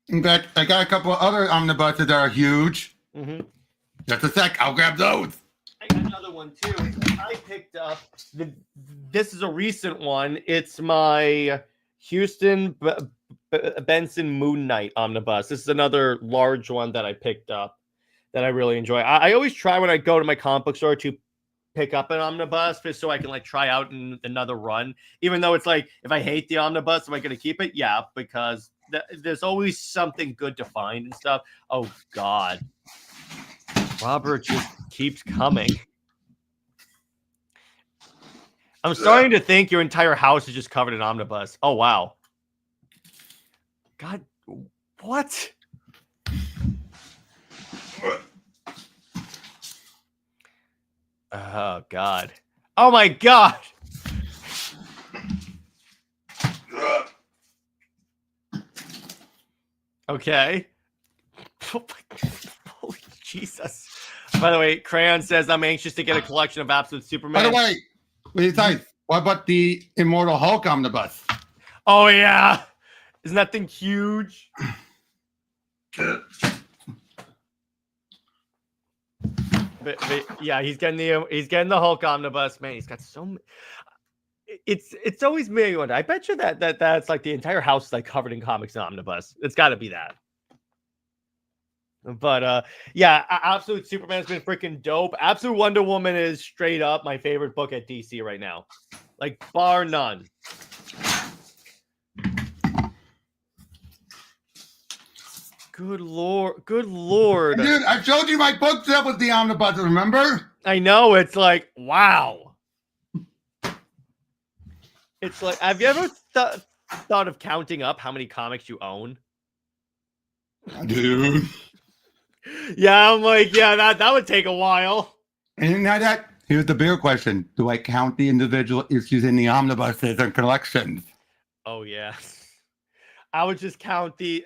In fact, I got a couple of other omnibuses that are huge. Mm-hmm. Just a sec, I'll grab those. I got another one too. I picked up, this is a recent one. It's my Houston Benson Moon Knight omnibus. This is another large one that I picked up that I really enjoy. I always try when I go to my comic book store to pick up an omnibus just so I can like try out another run. Even though it's like, if I hate the omnibus, am I going to keep it? Yeah, because there's always something good to find and stuff. Oh, God. Robert just keeps coming. I'm starting to think your entire house is just covered in omnibus. Oh, wow. God, what? Oh, God. Oh, my God. Okay. Holy Jesus. By the way, Crayon says, I'm anxious to get a collection of Absolute Superman. By the way, what about the Immortal Hulk omnibus? Oh, yeah. Isn't that thing huge? Yeah, he's getting the Hulk omnibus. Man, he's got so many. It's always me. I bet you that's like the entire house is like covered in comics and omnibus. It's got to be that. But yeah, Absolute Superman's been freaking dope. Absolute Wonder Woman is straight up my favorite book at DC right now, like bar none. Good lord, dude! I showed you my book set with the omnibus. Remember? I know, it's like wow. It's like, have you ever thought of counting up how many comics you own? Dude. Yeah, I'm like, yeah, that would take a while. And now here's the bigger question. Do I count the individual issues in the omnibuses and collections? Oh, yeah. I would just count the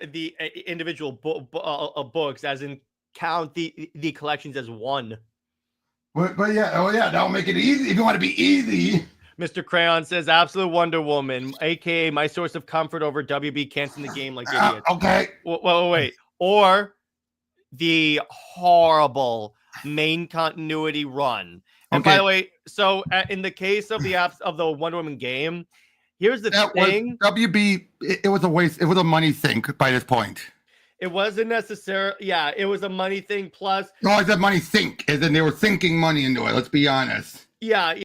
individual books, as in count the collections as one. But yeah, oh yeah, that'll make it easy if you want to be easy. Mr. Crayon says, Absolute Wonder Woman, aka my source of comfort over WB canceling the game like idiots. Okay. Wait. Or the horrible main continuity run. And by the way, so in the case of the Wonder Woman game, here's the thing. WB, it was a waste. It was a money sink by this point. It wasn't necessarily. Yeah, it was a money thing. Plus, no, I said money sink. As in they were sinking money into it. Let's be honest. Yeah.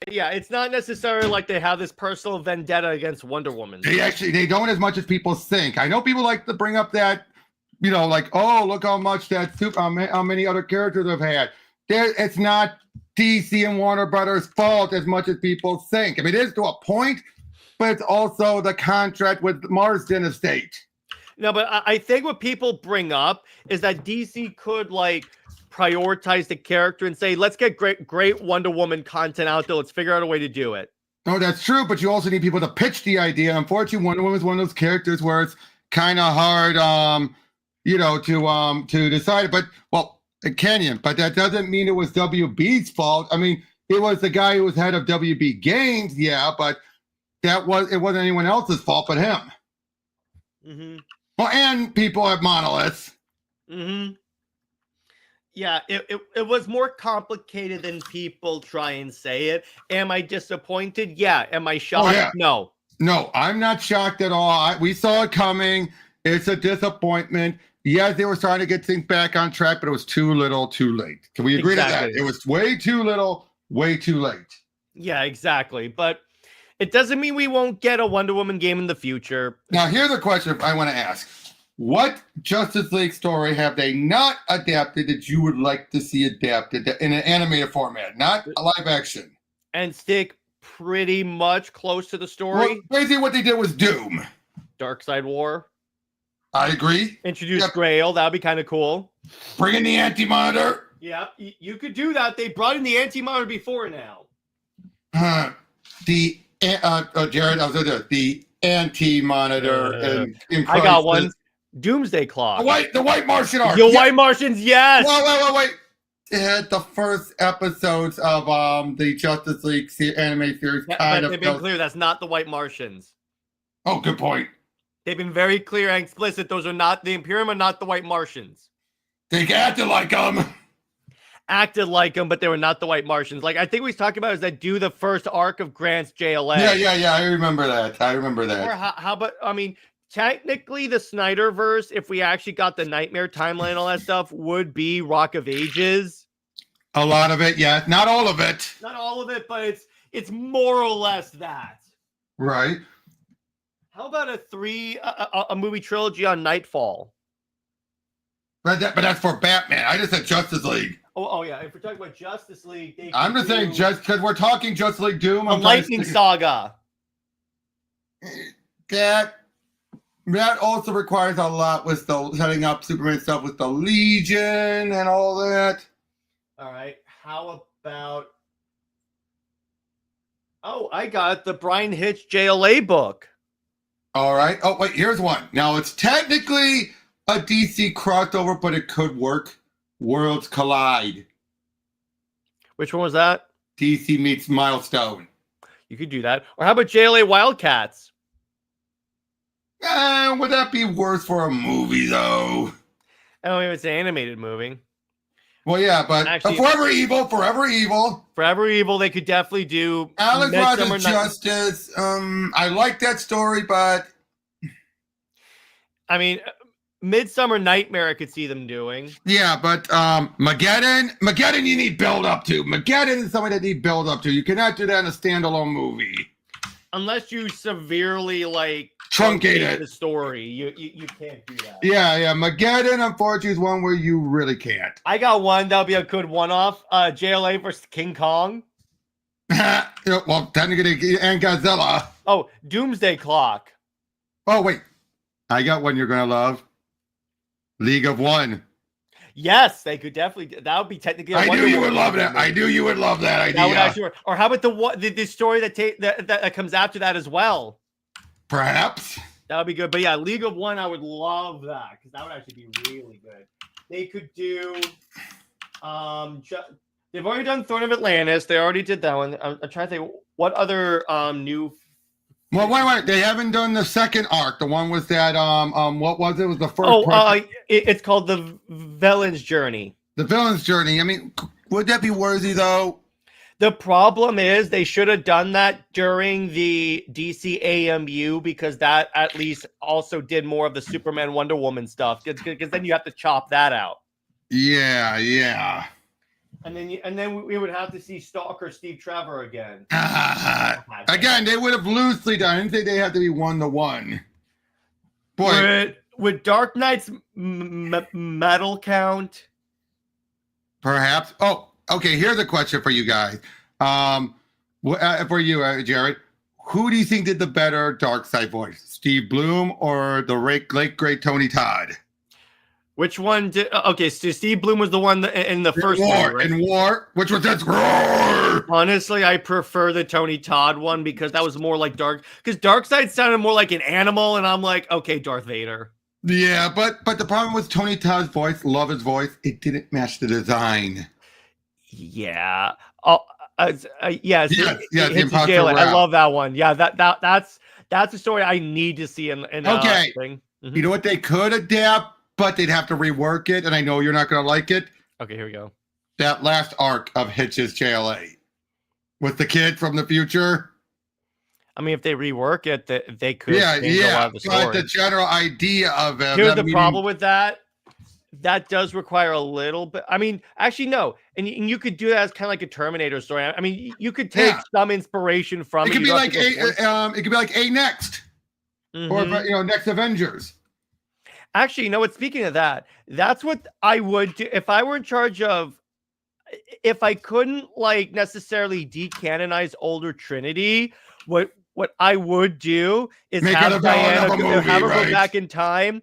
It's not necessarily like they have this personal vendetta against Wonder Woman. They don't as much as people think. I know people like to bring up that, like, oh, look how much how many other characters have had. It's not DC and Warner Brothers' fault as much as people think. I mean, it is to a point, but it's also the contract with Marsden Estate. No, but I think what people bring up is that DC could prioritize the character and say, let's get great Wonder Woman content out there. Let's figure out a way to do it. No, that's true, but you also need people to pitch the idea. Unfortunately, Wonder Woman is one of those characters where it's kind of hard, to decide. But it can, but that doesn't mean it was WB's fault. I mean, it was the guy who was head of WB Games, yeah, but it wasn't anyone else's fault but him. Mm-hmm. Well, and people at Monoliths. Mm-hmm. Yeah, it was more complicated than people try and say it. Am I disappointed? Yeah. Am I shocked? Oh, yeah. No, I'm not shocked at all. We saw it coming. It's a disappointment. Yes, they were trying to get things back on track, but it was too little, too late. Can we agree to that? It was way too little, way too late. Yeah, exactly. But it doesn't mean we won't get a Wonder Woman game in the future. Now, here's a question I want to ask. What Justice League story have they not adapted that you would like to see adapted in an animated format, not a live action? And stick pretty much close to the story? Well, basically what they did was Doom. Darkseid War. I agree. Introduce Grail. That would be kind of cool. Bring in the Anti-Monitor. Yeah, you could do that. They brought in the Anti-Monitor before now. Jared, I was going to do the Anti-Monitor. I got one. Doomsday Clock. The White Martian arc. White Martians, yes. Wait. It had the first episodes of the Justice League anime series. They've been clear that's not the White Martians. Oh, good point. They've been very clear and explicit. Those are not the Imperium, are not the White Martians. They acted like them. Acted like them, but they were not the White Martians. Like I think we was talking about is that do the first arc of Grant's JLA. Yeah. I remember that. Or how about? I mean, technically, the Snyderverse, if we actually got the Nightmare timeline and all that stuff, would be Rock of Ages. A lot of it, yeah. Not all of it. Not all of it, but it's more or less that. Right. How about a movie trilogy on Nightfall? But that's for Batman. I just said Justice League. Oh yeah. If we're talking about Justice League, I'm just saying just because we're talking Justice League Doom. A Lightning Saga. That also requires a lot with the setting up Superman stuff with the Legion and all that. All right. How about? Oh, I got the Brian Hitch JLA book. All right. Oh, wait, here's one. Now, it's technically a DC crossover, but it could work. Worlds Collide. Which one was that? DC meets Milestone. You could do that. Or how about JLA Wildcats? Would that be worse for a movie, though? I don't know if it's an animated movie. Well, yeah, but Actually, Forever Evil, Forever Evil. Forever Evil, they could definitely do. Alex Ross Midsummer is Night- Justice. I like that story, but I mean, Midsummer Nightmare, I could see them doing. yeah, but Mageddon, you need build up to. Mageddon is something that need build up to. You cannot do that in a standalone movie. Unless you severely like Truncate it. the story, you can't do that. Yeah. Mageddon, unfortunately, is one where you really can't. I got one that'll be a good one-off. JLA versus King Kong. Well, technically, and Godzilla. Oh, Doomsday Clock. Oh wait, I got one you're gonna love. League of One. Yes, they could definitely. That would be technically. I knew you would love that. I knew you would love that idea. That would actually work. Or how about the story that comes after that as well? Perhaps. That would be good. But yeah, League of One, I would love that because that would actually be really good. They could do. They've already done Throne of Atlantis. They already did that one. I'm trying to think what other new. Well, wait. They haven't done the second arc. The one was that what was it? It was the first. It's called the Villain's Journey. The Villain's Journey. I mean, would that be worthy though? The problem is they should have done that during the DC AMU because that at least also did more of the Superman Wonder Woman stuff. Because then you have to chop that out. Yeah. And then we would have to see Stalker Steve Trevor again. Again, they would have loosely done. I didn't think they had to be 1-to-1. Boy, would Dark Knight's metal count? Perhaps. Oh, okay. Here's a question for you guys. For you, Jared, who do you think did the better Darkseid voice, Steve Bloom or the late great Tony Todd? Which one did? Okay, so Steve Bloom was the one in the first movie, right? In War, which was just roar. Honestly, I prefer the Tony Todd one because that was more like Dark. Because Darkseid sounded more like an animal, and I'm like, okay, Darth Vader. Yeah, but the problem with Tony Todd's voice, love his voice, it didn't match the design. Yeah. Oh, yes. The Imposter Rap. I love that one. Yeah, that's a story I need to see in okay. Thing. Mm-hmm. You know what they could adapt? But they'd have to rework it, and I know you're not going to like it. Okay, here we go. That last arc of Hitch's JLA with the kid from the future. I mean, if they rework it, they could. Yeah. The but the general idea of it. Here's the problem with that. That does require a little bit. I mean, actually, no. And you could do that as kind of like a Terminator story. I mean, you could take some inspiration from it. It could be like it could be like A Next, or Next Avengers. Actually, you know what? Speaking of that, that's what I would do if I were in charge of. If I couldn't like necessarily decanonize older Trinity, what I would do is have Diana have her go back in time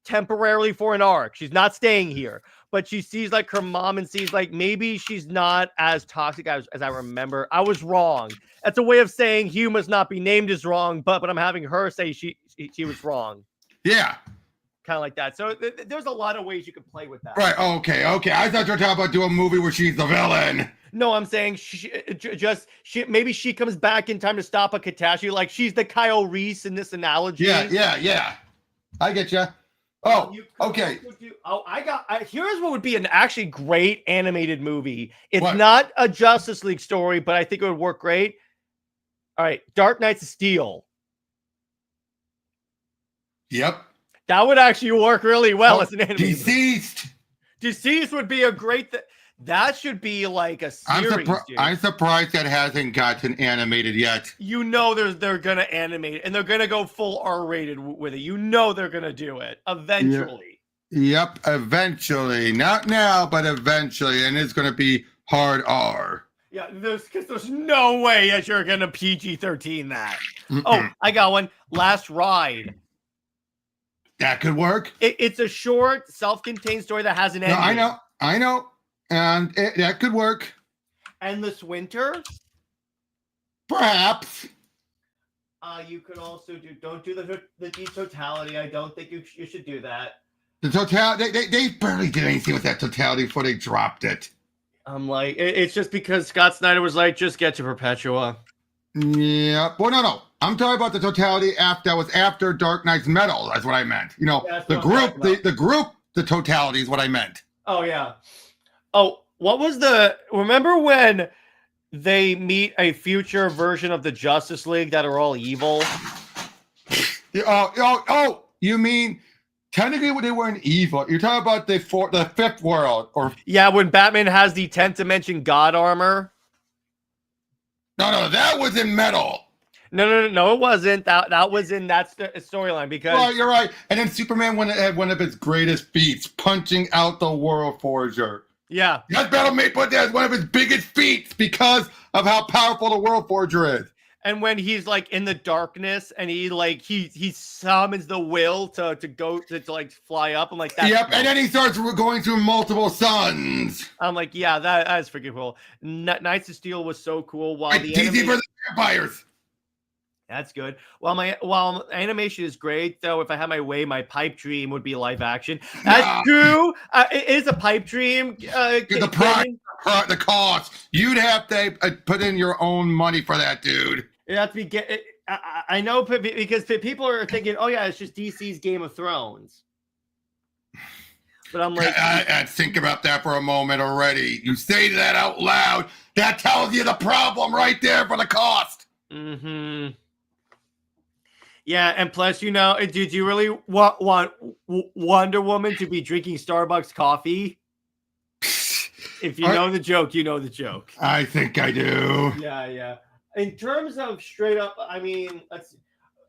temporarily for an arc. She's not staying here, but she sees like her mom and sees like maybe she's not as toxic as I remember. I was wrong. That's a way of saying Hugh must not be named as wrong, but I'm having her say she was wrong. Yeah. Kind of like that. So there's a lot of ways you can play with that. Right. Okay. I thought you were talking about doing a movie where she's the villain. No, I'm saying maybe she comes back in time to stop a catastrophe. Like she's the Kyle Reese in this analogy. Yeah. I get you. Oh, okay. Here's what would be an actually great animated movie. It's not a Justice League story, but I think it would work great. All right. Dark Knights of Steel. Yep. That would actually work really well as an anime. Deceased would be a great that should be like a series. I'm surprised that hasn't gotten animated yet. You know they're gonna animate it and they're gonna go full R-rated with it. You know they're gonna do it eventually. Yep, eventually. Not now, but eventually. And it's gonna be hard R. Yeah, there's no way that you're gonna PG-13 that. Mm-mm. Oh, I got one. Last Ride. That could work. It's a short, self-contained story that has an ending. No, I know. And that could work. Endless Winter? Perhaps. You could also don't do the totality. I don't think you should do that. The totality, they barely did anything with that totality before they dropped it. I'm like, it's just because Scott Snyder was like, just get to Perpetua. Yeah. Well, no. I'm talking about the totality that was after Dark Knight's Metal. That's what I meant. The totality is what I meant. Oh yeah. Oh, what was remember when they meet a future version of the Justice League that are all evil? You mean technically they weren't evil? You're talking about the fifth world, or Yeah, when Batman has the 10th dimension God armor. no, that was in Metal. No, it wasn't. That was in that storyline because. Right, you're right. And then Superman had one of his greatest feats, punching out the World Forger. Yeah. That Battle made put that as one of his biggest feats because of how powerful the World Forger is. And when he's like in the darkness and he summons the will to go to like fly up. I'm like, that's yep, cool. and then he starts going through multiple suns. I'm like, yeah, that's freaking cool. Knights of Steel was so cool. While the DC for the vampires. That's good. While animation is great, though, if I had my way, my pipe dream would be live action. That's true. It is a pipe dream. The price, the cost. You'd have to put in your own money for that, dude. It has to be I know because people are thinking, oh yeah, it's just DC's Game of Thrones. But I'm like, I think about that for a moment already. You say that out loud. That tells you the problem right there for the cost. Mm-hmm. Yeah, and plus, did you really want Wonder Woman to be drinking Starbucks coffee? If you know the joke, you know the joke. I think I do. Yeah. In terms of straight up, I mean,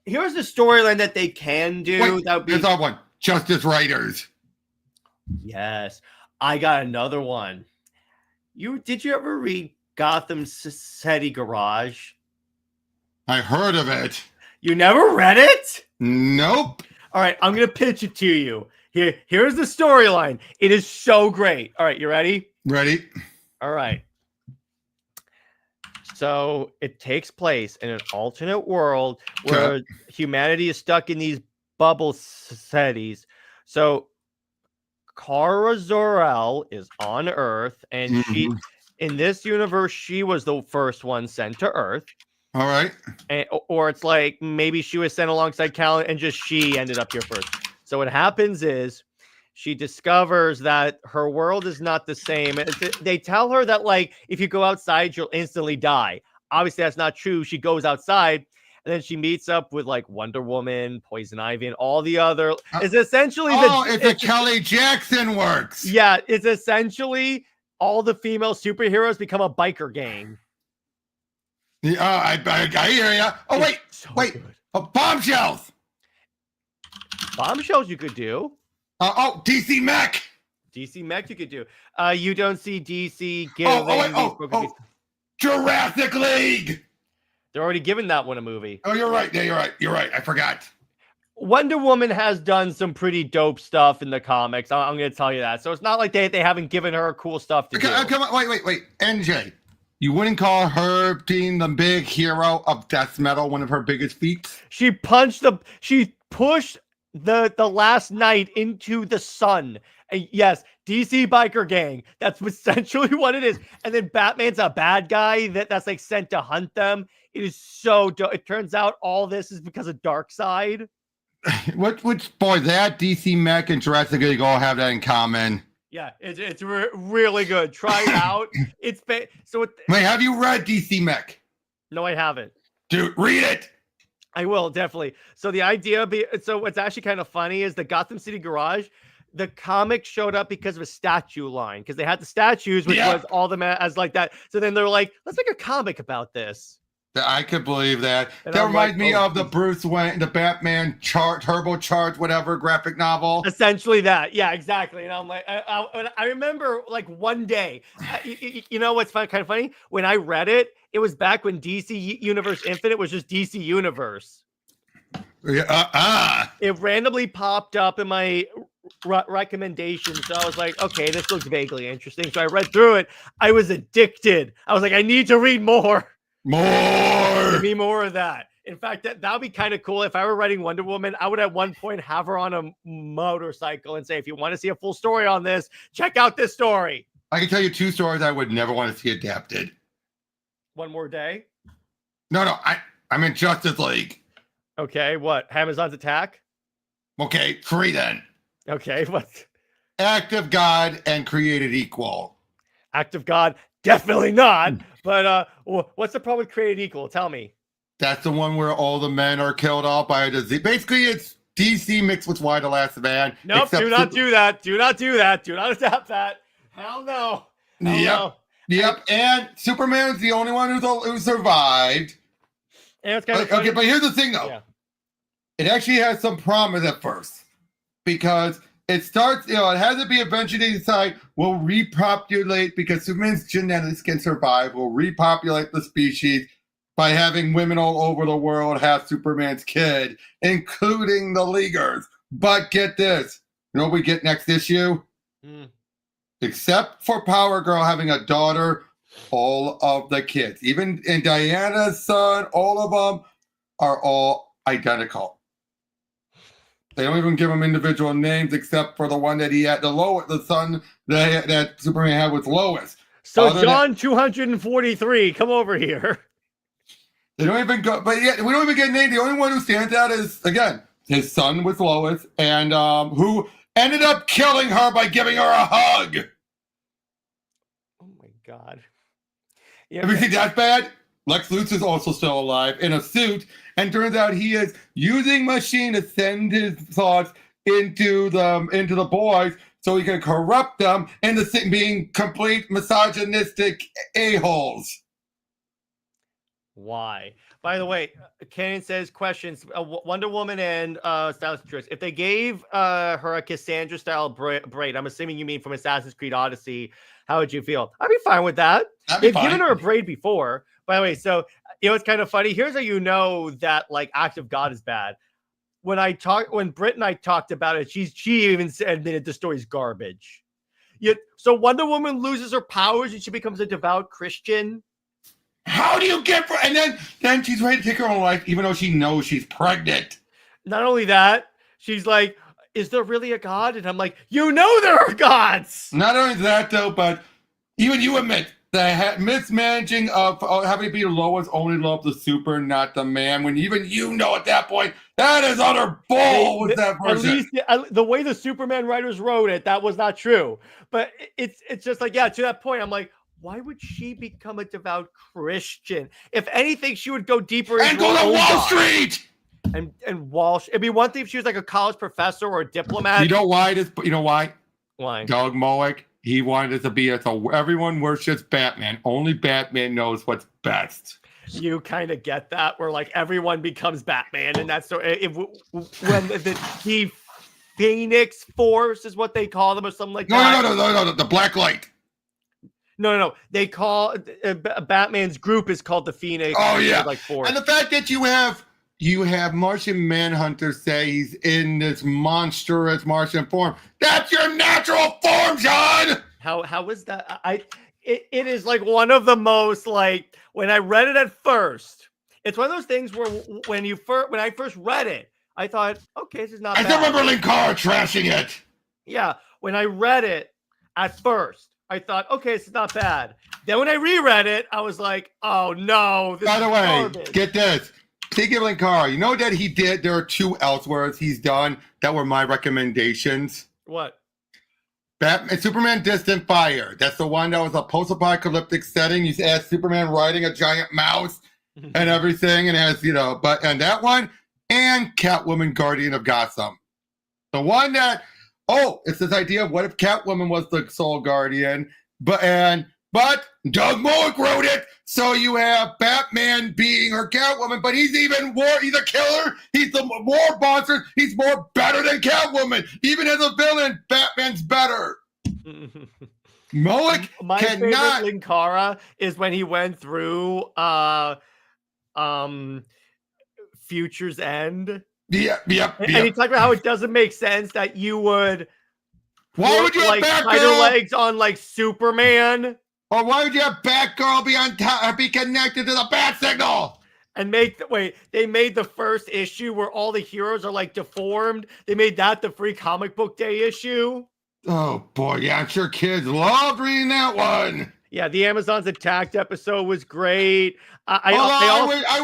here's the storyline that they can do. There's that one. Justice Writers. Yes, I got another one. Did you ever read Gotham City Garage? I heard of it. You never read it? Nope. All right, I'm gonna pitch it to you. Here's the storyline. It is so great. All right, you ready? Ready. All right. So it takes place in an alternate world where humanity is stuck in these bubble cities. So Kara Zor-El is on Earth, and she, in this universe, she was the first one sent to Earth. All right. Or it's like maybe she was sent alongside Cal, and just she ended up here first. So what happens is she discovers that her world is not the same. They tell her that, like, if you go outside, you'll instantly die. Obviously, that's not true. She goes outside, and then she meets up with, like, Wonder Woman, Poison Ivy, and all the other. It's essentially it's a Kelly Jackson works. Yeah, it's essentially all the female superheroes become a biker gang. Yeah, I hear ya. Oh, wait. Bombshells. Bombshells you could do. DC Mech. DC Mech you could do. You don't see DC giving Jurassic League. They're already giving that one a movie. Oh, you're right. Yeah, you're right. I forgot. Wonder Woman has done some pretty dope stuff in the comics. I'm going to tell you that. So it's not like they haven't given her cool stuff to do. Come on, wait. NJ, you wouldn't call her being the big hero of death metal one of her biggest feats? She pushed the last night into the sun. And yes, DC biker gang. That's essentially what it is. And then Batman's a bad guy that's like sent to hunt them. It is so dope. It turns out all this is because of Darkseid. Which boy, that DC Mech and Jurassic League all have that in common. Yeah, it's really good. Try it out. Wait, have you read DC Mech? No, I haven't. Dude, read it. I will, definitely. So the idea, what's actually kind of funny is the Gotham City Garage, the comic showed up because of a statue line, because they had the statues, which was all them as like that. So then they're like, let's make a comic about this. I could believe that. And that reminds me of the Bruce Wayne, the Batman turbocharged whatever graphic novel. Essentially that. Yeah, exactly. And I'm like, I remember like one day, you know what's kind of funny? When I read it, it was back when DC Universe Infinite was just DC Universe. It randomly popped up in my recommendations. So I was like, okay, this looks vaguely interesting. So I read through it. I was addicted. I was like, I need to read more. Give me more of that. In fact, that would be kind of cool. If I were writing Wonder Woman, I would at one point have her on a motorcycle and say, if you want to see a full story on this, check out this story. I can tell you 2 stories I would never want to see adapted. One More Day? No, I'm in Justice League. Okay, what? Amazon's Attack? Okay, 3 then. Okay, what? act of God and created equal. Act of God, definitely not. But what's the problem with created equal? Tell me. That's the one where all the men are killed off by a disease. Basically, it's DC mixed with Y the Last Man. Nope, do not do that. Do not do that. Do not adapt that. Hell no. Hell Yep. no. Yep. And Superman's the only one who survived. And it's kind of funny. Okay, but here's the thing, though. Yeah. It actually has some promise at first because it starts, it has to be eventually they decide we'll repopulate because Superman's genetics can survive. We'll repopulate the species by having women all over the world have Superman's kid, including the Leaguers. But get this, you know what we get next issue? Except for Power Girl having a daughter, all of the kids, even in Diana's son, all of them are all identical. They don't even give them individual names except for the one that he had, the son that Superman had with Lois. So John 243, come over here. They don't even go, but yeah, we don't even get named. The only one who stands out is, again, his son with Lois, and who ended up killing her by giving her a hug. Oh my God. Yeah, Have you seen that bad? Lex Luthor is also still alive in a suit, and turns out he is using machine to send his thoughts into the boys so he can corrupt them into being complete misogynistic a-holes. Why? By the way, Canyon says questions. Wonder Woman and Stylist Choice. If they gave her a Cassandra style braid, I'm assuming you mean from Assassin's Creed Odyssey, how would you feel? I'd be fine with that. They've given her a braid before. By the way, so it's kind of funny. Here's how you know that like Act of God is bad. When Britt and I talked about it, she even admitted the story's garbage. So Wonder Woman loses her powers and she becomes a devout Christian. How do you get and then she's ready to take her own life, even though she knows she's pregnant. Not only that, she's like, is there really a God? And I'm like, you know there are gods. Not only that, though, but even you admit the mismanaging of having to be Lois only love the super, not the man. When even you know at that point, that is utter bull with that person. At least the way the Superman writers wrote it, that was not true. But it's just like, yeah, to that point, I'm like, why would she become a devout Christian? If anything, she would go deeper and go to Wall Street. And Wall Street. It'd be one thing if she was like a college professor or a diplomat. You know why? You know why? Why? Doug Mowick, he wanted it to be everyone worships Batman. Only Batman knows what's best. You kind of get that, where like everyone becomes Batman, and that's so. When the Phoenix Force is what they call them, or something like that. No, the Black Light. No. They call Batman's group is called the Phoenix. Oh yeah, like Force. And the fact that you have Martian Manhunter say he's in this monstrous Martian form. That's your natural form, John. How is that? It is like one of the most like when I read it at first. It's one of those things where when I first read it, I thought, okay, this is not bad. I remember Linkara trashing it. Yeah, when I read it at first, I thought, okay, this is not bad. Then when I reread it, I was like, oh no, this By the way, garbage. Get this. Speaking of Linkara, you know that he did, there are 2 elsewheres he's done that were my recommendations. What? Batman, Superman Distant Fire. That's the one that was a post-apocalyptic setting. You had Superman riding a giant mouse and everything, and has, and that one, and Catwoman Guardian of Gotham. The one that, it's this idea of what if Catwoman was the sole guardian, but Doug Mowick wrote it, so you have Batman being her Catwoman, but he's even more, he's a killer, he's the more monster, he's more better than Catwoman. Even as a villain, Batman's better. Mowick My favorite Linkara is when he went through Future's End. Yep. And he talked about how it doesn't make sense that you would why would you have like spider legs on like Superman? Or why would you have Batgirl be connected to the bat signal? And they made the first issue where all the heroes are like deformed. They made that the free comic book day issue. Oh boy, yeah, I'm sure kids loved reading that one. Yeah, the Amazon's Attacked episode was great. I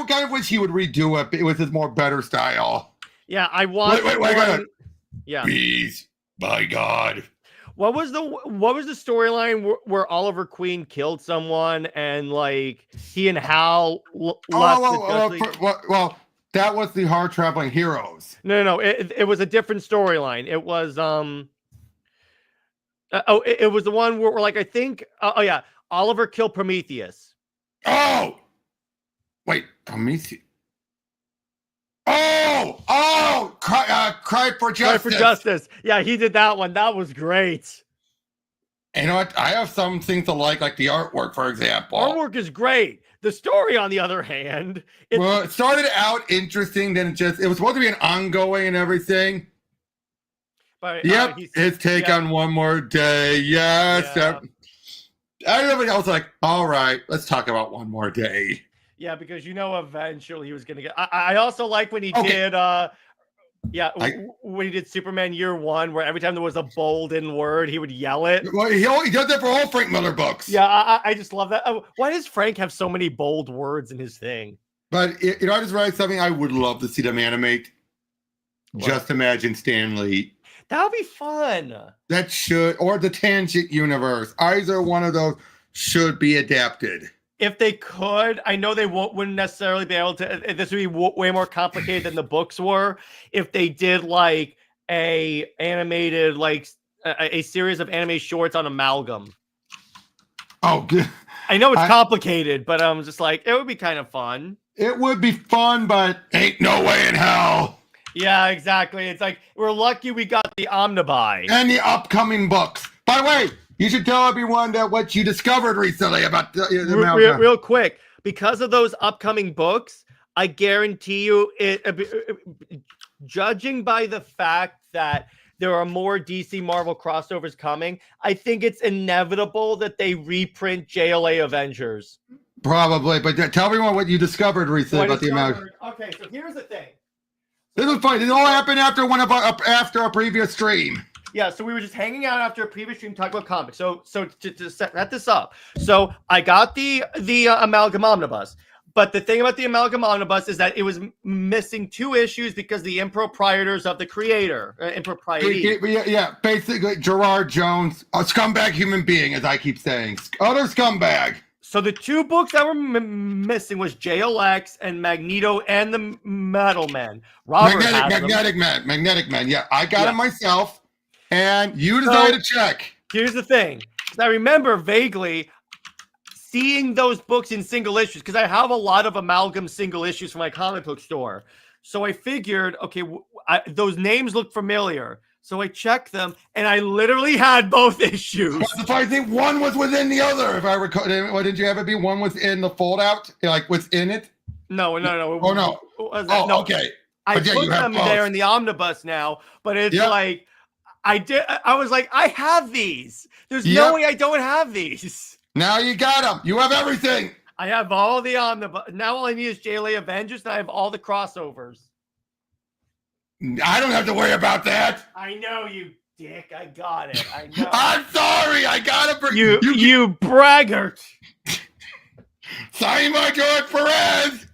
kind of wish he would redo it with his more better style. Yeah, I watched. Wait, yeah. Please, by God. What was the storyline where Oliver Queen killed someone and like he and Hal left the Justice League? Well, that was the hard traveling heroes. No. It was a different storyline. It was it was the one where like I think yeah, Oliver killed Prometheus. Oh, wait, Prometheus. Cry for Justice. Cry for Justice. Yeah, he did that one. That was great. You know what? I have some things to like the artwork, for example. Artwork is great. The story, on the other hand, it started out interesting. Then it was supposed to be an ongoing and everything. But his take on One More Day. Yes. Yeah. Everybody else was like, all right, let's talk about One More Day. Yeah, because eventually he was gonna get. I also like when he did. When he did Superman Year One, where every time there was a bold in word, he would yell it. Well, he does that for all Frank Miller books. Yeah, I just love that. Why does Frank have so many bold words in his thing? But I just realized something I would love to see them animate. What? Just imagine Stan Lee. That would be fun. That should, or the Tangent Universe. Either one of those should be adapted. If they could, I know they wouldn't necessarily be able to. This would be way more complicated than the books were. If they did like a animated, like a series of anime shorts on Amalgam. Oh, good. I know it's complicated, but I'm just like, it would be kind of fun. It would be fun, but ain't no way in hell. Yeah, exactly. It's like, we're lucky we got the Omnibuy. And the upcoming books. By the way, you should tell everyone that what you discovered recently about the real quick. Because of those upcoming books, I guarantee you, judging by the fact that there are more DC Marvel crossovers coming, I think it's inevitable that they reprint JLA Avengers. Probably, but tell everyone what you discovered recently about the Amalgam. Okay, so here's the thing. This was funny. This all happened after after a previous stream. Yeah, so we were just hanging out after a previous stream talking about comics. So to set this up, so I got the Amalgam Omnibus, but the thing about the Amalgam Omnibus is that it was missing 2 issues because the improprietors of the creator, impropriety. Yeah, basically Gerard Jones, a scumbag human being, as I keep saying, utter scumbag. So the 2 books that were missing was JLX and Magneto and the Metal Men. Magnetic Man. Yeah, I got it myself. And you decided to check. Here's the thing. I remember vaguely seeing those books in single issues because I have a lot of Amalgam single issues from my comic book store. So I figured, okay, those names look familiar. So I checked them, and I literally had both issues. But I think one was within the other. If I recall, didn't you have it be one was in the fold out, like within it? No. Oh no. No. Okay. I put them there in the omnibus now, but it's like I was like, I have these. There's no way I don't have these. Now you got them. You have everything. I have all the omnibus. Now all I need is JLA Avengers, and I have all the crossovers. I don't have to worry about that. I know, you dick. I got it. I know. I'm sorry. I got it for you braggart. Sign my George Perez.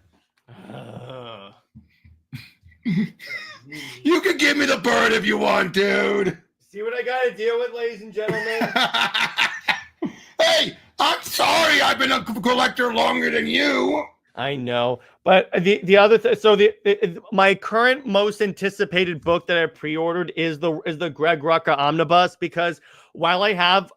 You can give me the bird if you want, dude. See what I got to deal with, ladies and gentlemen? Hey, I'm sorry I've been a collector longer than you. I know. But the other thing, so my current most anticipated book that I pre-ordered is the Greg Rucka Omnibus, because while I have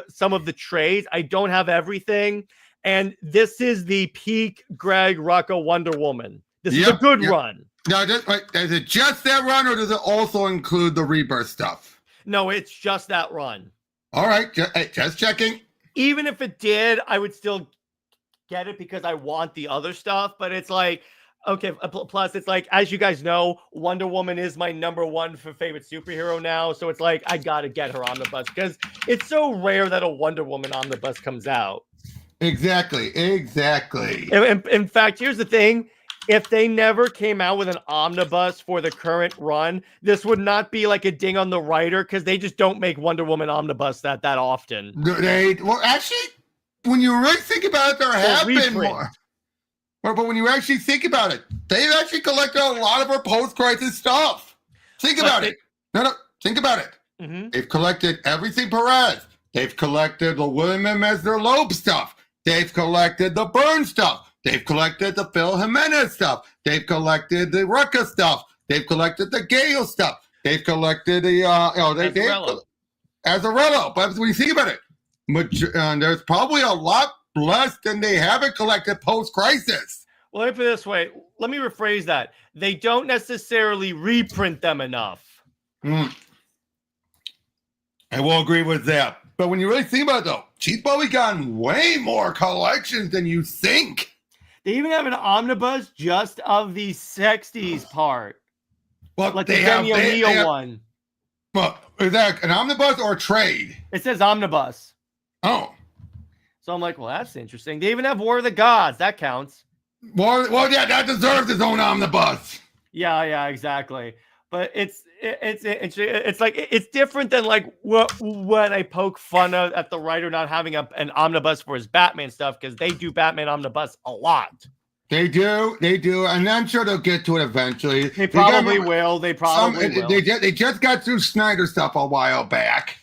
some of the trades, I don't have everything. And this is the peak Greg Rucka Wonder Woman. This is a good run. Now, is it just that run, or does it also include the Rebirth stuff? No, it's just that run. All right, just checking. Even if it did, I would still get it because I want the other stuff. But it's like, okay, plus it's like, as you guys know, Wonder Woman is my #1 favorite superhero now. So it's like, I got to get her omnibus because it's so rare that a Wonder Woman omnibus comes out. Exactly. In fact, here's the thing. If they never came out with an omnibus for the current run, this would not be like a ding on the writer because they just don't make Wonder Woman omnibus that often. Well, actually, when you really think about it, there have been more. But when you actually think about it, they've actually collected a lot of her post-crisis stuff. Think about it. No, think about it. Mm-hmm. They've collected everything Perez. They've collected the William as their Loeb stuff. They've collected the Burn stuff. They've collected the Phil Jimenez stuff. They've collected the Rucka stuff. They've collected the Gale stuff. They've collected the Azzarello. But when you think about it, there's probably a lot less than they haven't collected post-crisis. Well, let me put it this way. Let me rephrase that. They don't necessarily reprint them enough. I will agree with that. But when you really think about it, though, she's probably gotten way more collections than you think. They even have an omnibus just of the 60s part. Well, Like they the have, Benny O'Neill one. Well, is that an omnibus or a trade? It says omnibus. Oh. So I'm like, well, that's interesting. They even have War of the Gods. That counts. Well, yeah, that deserves its own omnibus. Yeah, exactly. But it's like it's different than like when I poke fun at the writer not having an omnibus for his Batman stuff, because they do Batman omnibus a lot. They do, and I'm sure they'll get to it eventually. They probably will. They probably will. They just got through Snyder stuff a while back.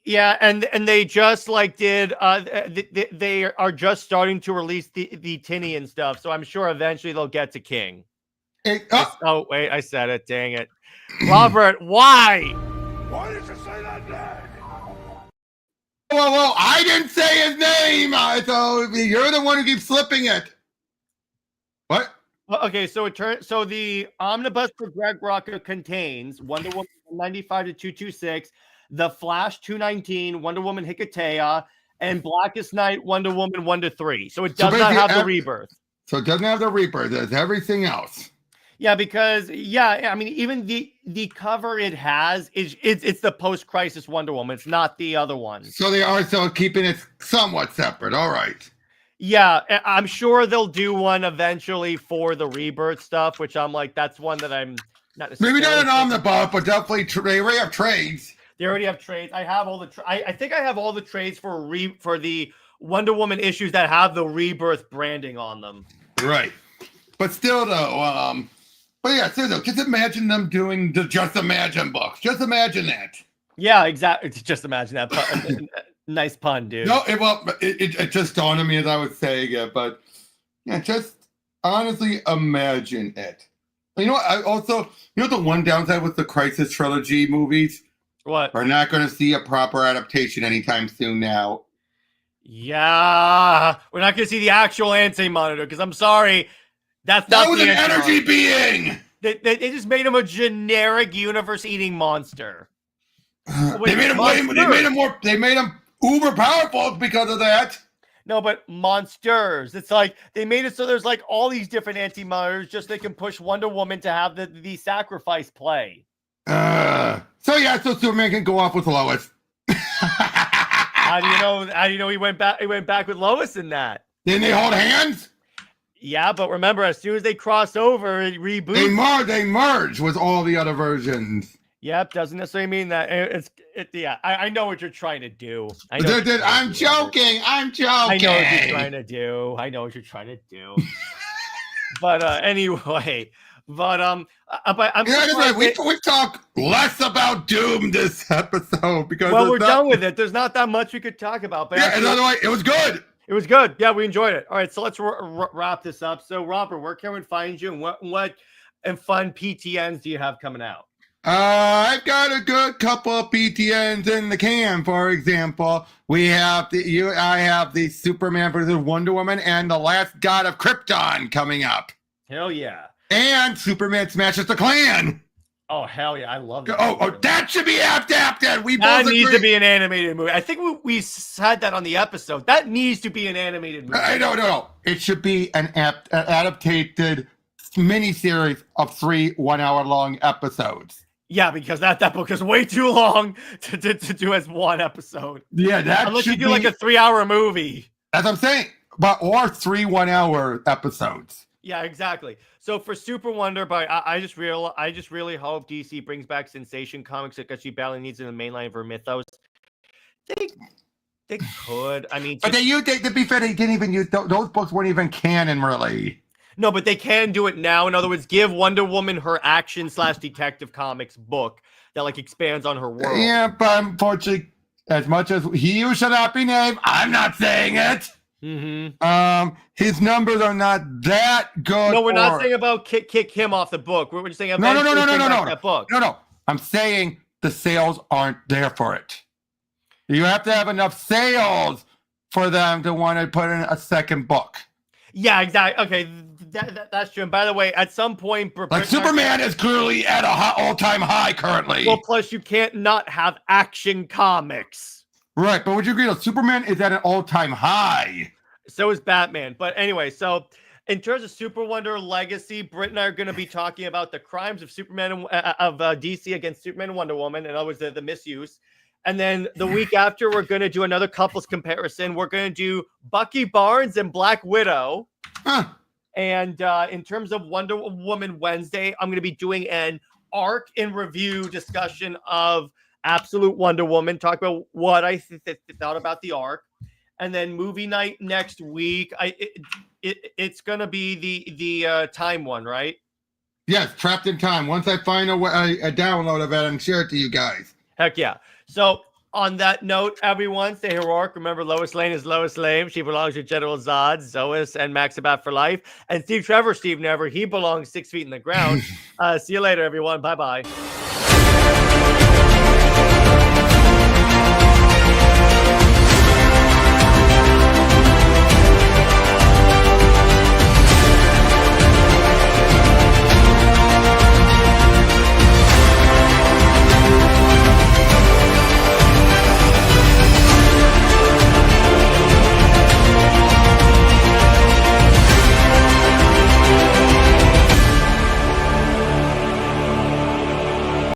Yeah, and they just like did. They are just starting to release the Tinian stuff, so I'm sure eventually they'll get to King. Oh wait, I said it. Dang it, Robert. Why? Why did you say that name? Well, I didn't say his name. So you're the one who keeps slipping it. What? Well, okay, so the omnibus for Greg Rucka contains Wonder Woman 95 to 226, The Flash 219, Wonder Woman Hikatea, and Blackest Night Wonder Woman 1 to 3. So it does not have the rebirth. So it doesn't have the rebirth. There's everything else. Yeah, because I mean, even the cover it has it's the post-crisis Wonder Woman. It's not the other one. So they are still keeping it somewhat separate. All right. Yeah, I'm sure they'll do one eventually for the rebirth stuff, which I'm like, that's one that I'm not necessarily. Maybe not an omnibus, but definitely they already have trades. They already have trades. I have all the. I think I have all the trades for the Wonder Woman issues that have the rebirth branding on them. Right, but still though, but yeah, still though, just imagine them doing the Just Imagine books. Just imagine that. Yeah, exactly. Just imagine that. Nice pun, dude. No, it just dawned on me as I was saying it, but yeah, just honestly imagine it. You know what? The one downside with the Crisis Trilogy movies. What? We're not going to see a proper adaptation anytime soon now. Yeah, we're not going to see the actual Anti-Monitor, because I'm sorry, that was an energy being. They just made him a generic universe-eating monster. They made him uber powerful because of that. No, but monsters. It's like they made it so there's like all these different Anti-Monitors just so they can push Wonder Woman to have the sacrifice play. So Superman can go off with Lois. How do you know he went back with Lois in that? Didn't they hold hands? Yeah, but remember, as soon as they cross over, it reboots. They merge with all the other versions. Yep, doesn't necessarily mean that. I know what you're trying to do. I'm joking. I know what you're trying to do. But anyway, I'm we talk less about Doom this episode because we're done with it. There's not that much we could talk about. But it was good. It was good. Yeah, we enjoyed it. All right, so let's wrap this up. So, Robert, where can we find you, and what fun PTNs do you have coming out? I've got a good couple of PTNs in the can. For example, I have the Superman versus Wonder Woman and the Last God of Krypton coming up. Hell yeah! And Superman smashes the Klan. Oh hell yeah! I love that. That should be adapted. That needs to be an animated movie. I think we said that on the episode. That needs to be an animated movie. No. It should be an adapted miniseries of 3 1-hour-long episodes. Yeah, because that book is way too long to do as one episode. Yeah, unless you do like a 3-hour movie. As I'm saying, or 3 1-hour episodes. Yeah, exactly. So for Super Wonder, but I just really hope DC brings back Sensation Comics because she badly needs in the mainline of her mythos. They could. I mean, but to be fair, they didn't even use those books. Weren't even canon, really. No, but they can do it now. In other words, give Wonder Woman her action/Detective Comics book that like expands on her world. Yeah, but unfortunately, as much as he who shall not be named, I'm not saying it. His numbers are not that good. No, we're not saying about kick him off the book. We're just saying No. that book. No. I'm saying the sales aren't there for it. You have to have enough sales for them to want to put in a second book. Yeah, exactly. Okay, that's true. And by the way, at some point, like Superman is clearly at a all-time high currently. Well, plus you can't not have Action Comics. Right, but would you agree that Superman is at an all-time high? So is Batman. But anyway, so in terms of Super Wonder Legacy, Britt and I are going to be talking about the crimes of Superman of DC against Superman and Wonder Woman, in other words, the misuse. And then the week after, we're going to do another couples comparison. We're going to do Bucky Barnes and Black Widow. And in terms of Wonder Woman Wednesday, I'm going to be doing an arc in review discussion of Absolute Wonder Woman, talk about what I thought about the arc. And then movie night next week, it's going to be the time one, right? Yes, Trapped in Time. Once I find a download of it and share it to you guys. Heck yeah. So on that note, everyone, stay heroic. Remember, Lois Lane is Lois Lane. She belongs to General Zod, Zois, and Maxabat for life. And Steve Trevor, Steve Never, he belongs 6 feet in the ground. See you later, everyone. Bye-bye.